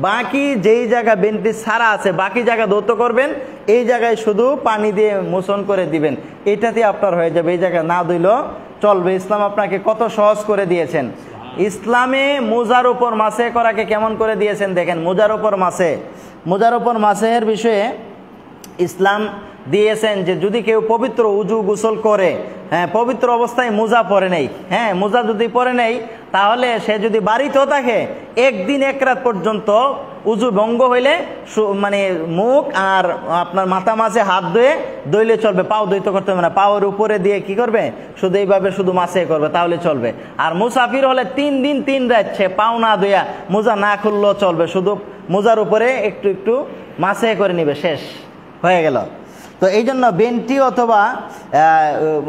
বাকি যেই জায়গা ব্যান্ডেজ ছাড়া আছে বাকি জায়গা দ্বৈত করবেন, এই জায়গায় শুধু পানি দিয়ে মোচন করে দিবেন, এটাতে আপনার হয়ে যাবে, এই জায়গায় না ধুইলেও চলবে। ইসলাম আপনাকে কত সহজ করে দিয়েছেন। ইসলামে মোজার উপর মাসে করাকে কেমন করে দিয়েছেন দেখেন। মোজার উপর মাসের বিষয়ে ইসলাম দিয়েছেন যে যদি কেউ পবিত্র উজু গোসল করে, হ্যাঁ, পবিত্র অবস্থায় মোজা পরে নেই, হ্যাঁ, মোজা যদি পরে নেই, তাহলে সে যদি বাড়িতেও থাকে একদিন এক রাত পর্যন্ত উজু ভঙ্গ হইলে মানে মুখ আর আপনার মাথা মাঝে হাত ধুয়ে দইলে চলবে, পাও দইতে করতে হবে না, পাওয়ের উপরে দিয়ে কি করবে, শুধু এইভাবে শুধু মাসে করবে, তাহলে চলবে। আর মুসাফির হলে 3 দিন 3 রাত সে পাও না ধুয়া মোজা না খুললেও চলবে, শুধু মোজার উপরে একটু একটু মাসে করে নিবে, শেষ হয়ে গেল। তো এই জন্য বেন্টি অথবা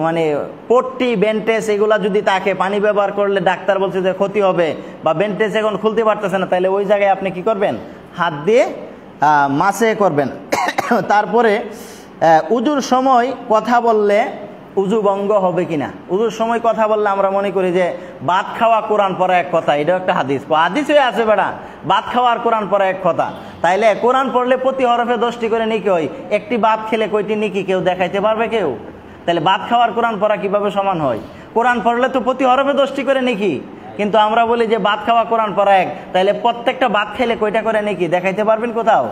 মানে পট্টি, বেন্টেজ এগুলা যদি তাকে পানি ব্যবহার করলে ডাক্তার বলছে যে ক্ষতি হবে, বা বেন্টেজ এখন খুলতে পারতেছে না, তাহলে ওই জায়গায় আপনি কি করবেন, হাত দিয়ে মাসে করবেন। তারপরে উজুর সময় কথা বললে উজু ভঙ্গ হবে কিনা। উজুর সময় কথা বললে আমরা মনে করি যে ভাত খাওয়া কোরআন পড়া এক কথা, এটাও একটা হাদিস হয়ে আছে বেটা, ভাত খাওয়া আর কোরআন পড়া এক কথা। তাইলে কোরআন পড়লে প্রতি হরফে 10টি করে নেকি হয়, একটি ভাত খেলে কয়টি নেকি কেউ দেখাইতে পারবে কেউ? তাহলে ভাত খাওয়ার কোরআন পড়া কিভাবে সমান হয়? কোরআন পড়লে তো প্রতি হরফে 10টি করে নেকি, কিন্তু আমরা বলি যে ভাত খাওয়া কোরআন পড়া এক, তাইলে প্রত্যেকটা ভাত খেলে কয়টা করে নেকি দেখাইতে পারবেন কোথাও?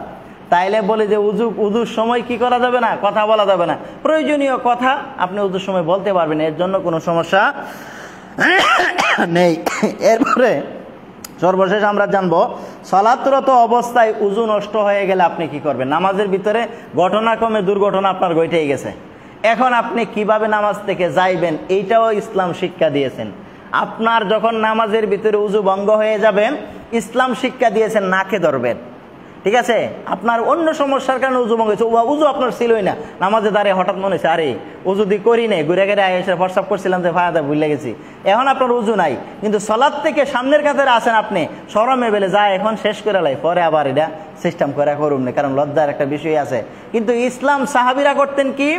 তাইলে বলি যে উজুর সময় কি করা যাবে না, কথা বলা যাবে না। প্রয়োজনীয় কথা আপনি উজুর সময় বলতে পারবেন, এর জন্য কোনো সমস্যা নেই। এরপরে সর্বশেষ আমরা জানবো সালাতরত অবস্থায় উজু নষ্ট হয়ে গেলে আপনি কি করবেন। নামাজের ভিতরে ঘটনাক্রমে দুর্ঘটনা আপনার ঘটেই গেছে, এখন আপনি কিভাবে নামাজ থেকে যাইবেন এইটাও ইসলাম শিক্ষা দিয়েছেন। আপনার যখন নামাজের ভিতরে উজু ভঙ্গ হয়ে যাবে, ইসলাম শিক্ষা দিয়েছেন নাকে ধরবেন, ঠিক আছে? আপনার অন্য সমস্যার কারণে উজু ভঙ্গ হয়েছে, উজু আপনার ছিলই না, নামাজে দাঁড়িয়ে হঠাৎ মনে হয়েছে আরে উজু দিয়ে করি নেই, ঘুরে ঘুরে এসে প্রস্রাব করছিলাম যে ফায়াদা ভুলে গেছি, এখন আপনার উজু নাই, কিন্তু সলাৎ থেকে সামনের কাতারে আছেন আপনি, শরমে বেলে যায় এখন শেষ করে লাই, পরে আবার এটা সিস্টেম করে করুন না, কারণ লজ্জার একটা বিষয় আছে। কিন্তু ইসলাম সাহাবিরা করতেন কি,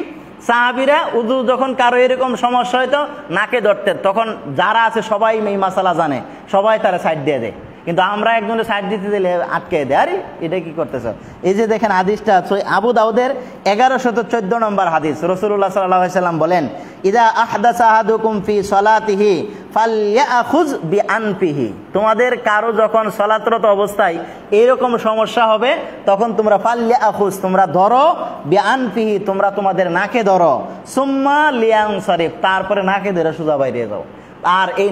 সাহাবিরা উজু যখন কারো এরকম সমস্যা হইতো নাকে ধরতেন, তখন যারা আছে সবাই এই মাসালা জানে, সবাই তারা সাইড দিয়ে দেয়, কিন্তু আমরা একজনের সাইড দিতে দিলে আটকে দেয়, আরে এটা কি করতেছ। এই যে দেখেন হাদিসটা আবু দাউদের 1114 নম্বর হাদিস, রাসূলুল্লাহ সাল্লাল্লাহু আলাইহি ওয়াসাল্লাম বলেন, ইদা আহদাসা আহাদুকুম ফি সলাতিহি ফালইয়াখুয বিআনফিহি, তোমাদের কারো যখন সলাতরত অবস্থায় এরকম সমস্যা হবে, তখন তোমরা ফালইয়াখুয, তোমরা ধরো, বিআনফিহি, তোমরা তোমাদের নাকে ধরো, সুম্মা লিয়ানসারিফ, তারপরে নাকে ধরে সোজা বাইরে যাও। আর এই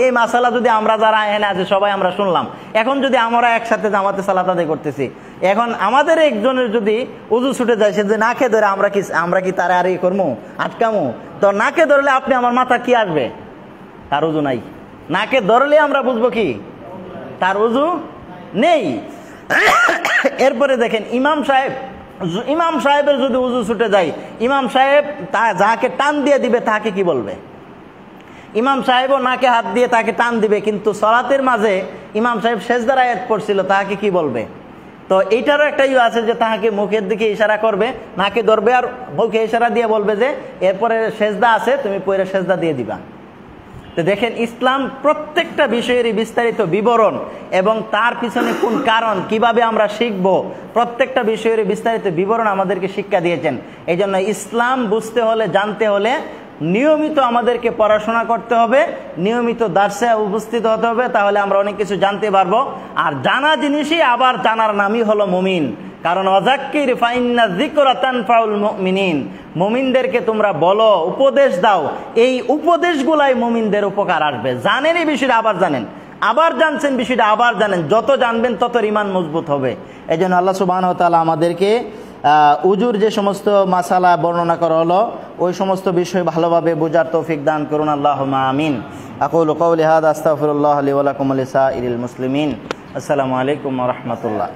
এই মাসালা যদি আমরা যারা এখানে আছে সবাই আমরা শুনলাম, এখন যদি আমরা একসাথে জামাতে সালাত আদায় করতেছি, এখন আমাদের একজনের যদি উজু ছুটে যায়, সে যদি নাকে ধরে আমরা কি তারা আর ই করবো, আটকামো? তো নাকে ধরলে আপনি আমার মাথা কি আসবে, তার উজু নাই। নাকে ধরলে আমরা বুঝবো কি তার উজু নেই। এরপরে দেখেন ইমাম সাহেবের যদি উজু ছুটে যায়, ইমাম সাহেব যাকে টান দিয়ে দিবে তাকে কি বলবে? ইমাম সাহেবও নাকে হাত দিয়ে তাকে টান দিবে, কিন্তু সলাতের মাঝে ইমাম সাহেব সেজদার আয়াত পড়ছিল, তাকে কি বলবে? তো এইটারও একটা আছে যে তাহাকে মুখের দিকে ইশারা করবে, নাকে ধরবে আর মুখে ইশারা দিয়ে বলবে যে এরপরে সেজদা আছে, তুমি পরে সেজদা দিয়ে দিবা। তো দেখেন ইসলাম প্রত্যেকটা বিষয়েরই বিস্তারিত বিবরণ এবং তার পিছনে কোন কারণ, কিভাবে আমরা শিখব, প্রত্যেকটা বিষয়ের বিস্তারিত বিবরণ আমাদেরকে শিক্ষা দিয়েছেন। এই জন্য ইসলাম বুঝতে হলে, জানতে হলে নিয়মিত আমাদেরকে পড়াশোনা করতে হবে, নিয়মিত দার্সে উপস্থিত হতে হবে, তাহলে আমরা অনেক কিছু জানতে পারবো। আর জানা জিনিসই আবার জানার নামই হলো মুমিন, কারণ ওয়াযাক্কির ফাইন্না যিকরা তানফাউল মুমিনিন, মুমিনদেরকে তোমরা বলো, উপদেশ দাও, এই উপদেশগুলাই মুমিনদের উপকার আসবে। জানেন এই বিষয়টা, আবার জানেন, আবার জানছেন বিষয়টা, আবার জানেন, যত জানবেন তত ঈমান মজবুত হবে। এই জন্য আল্লাহ সুবহানাহু ওয়া তাআলা আমাদেরকে উজুর যে সমস্ত মাসালা বর্ণনা করা হলো ওই সমস্ত বিষয় ভালোভাবে বোঝার তৌফিক দান করুন, আল্লাহুম্মা আমিন। আকুলু কওলি হাযা আস্তাগফিরুল্লাহ লি ওয়া লাকুম ওয়া লিসাইরিল মুসলিমিন। আসসালামু আলাইকুম ওয়া রাহমাতুল্লাহ।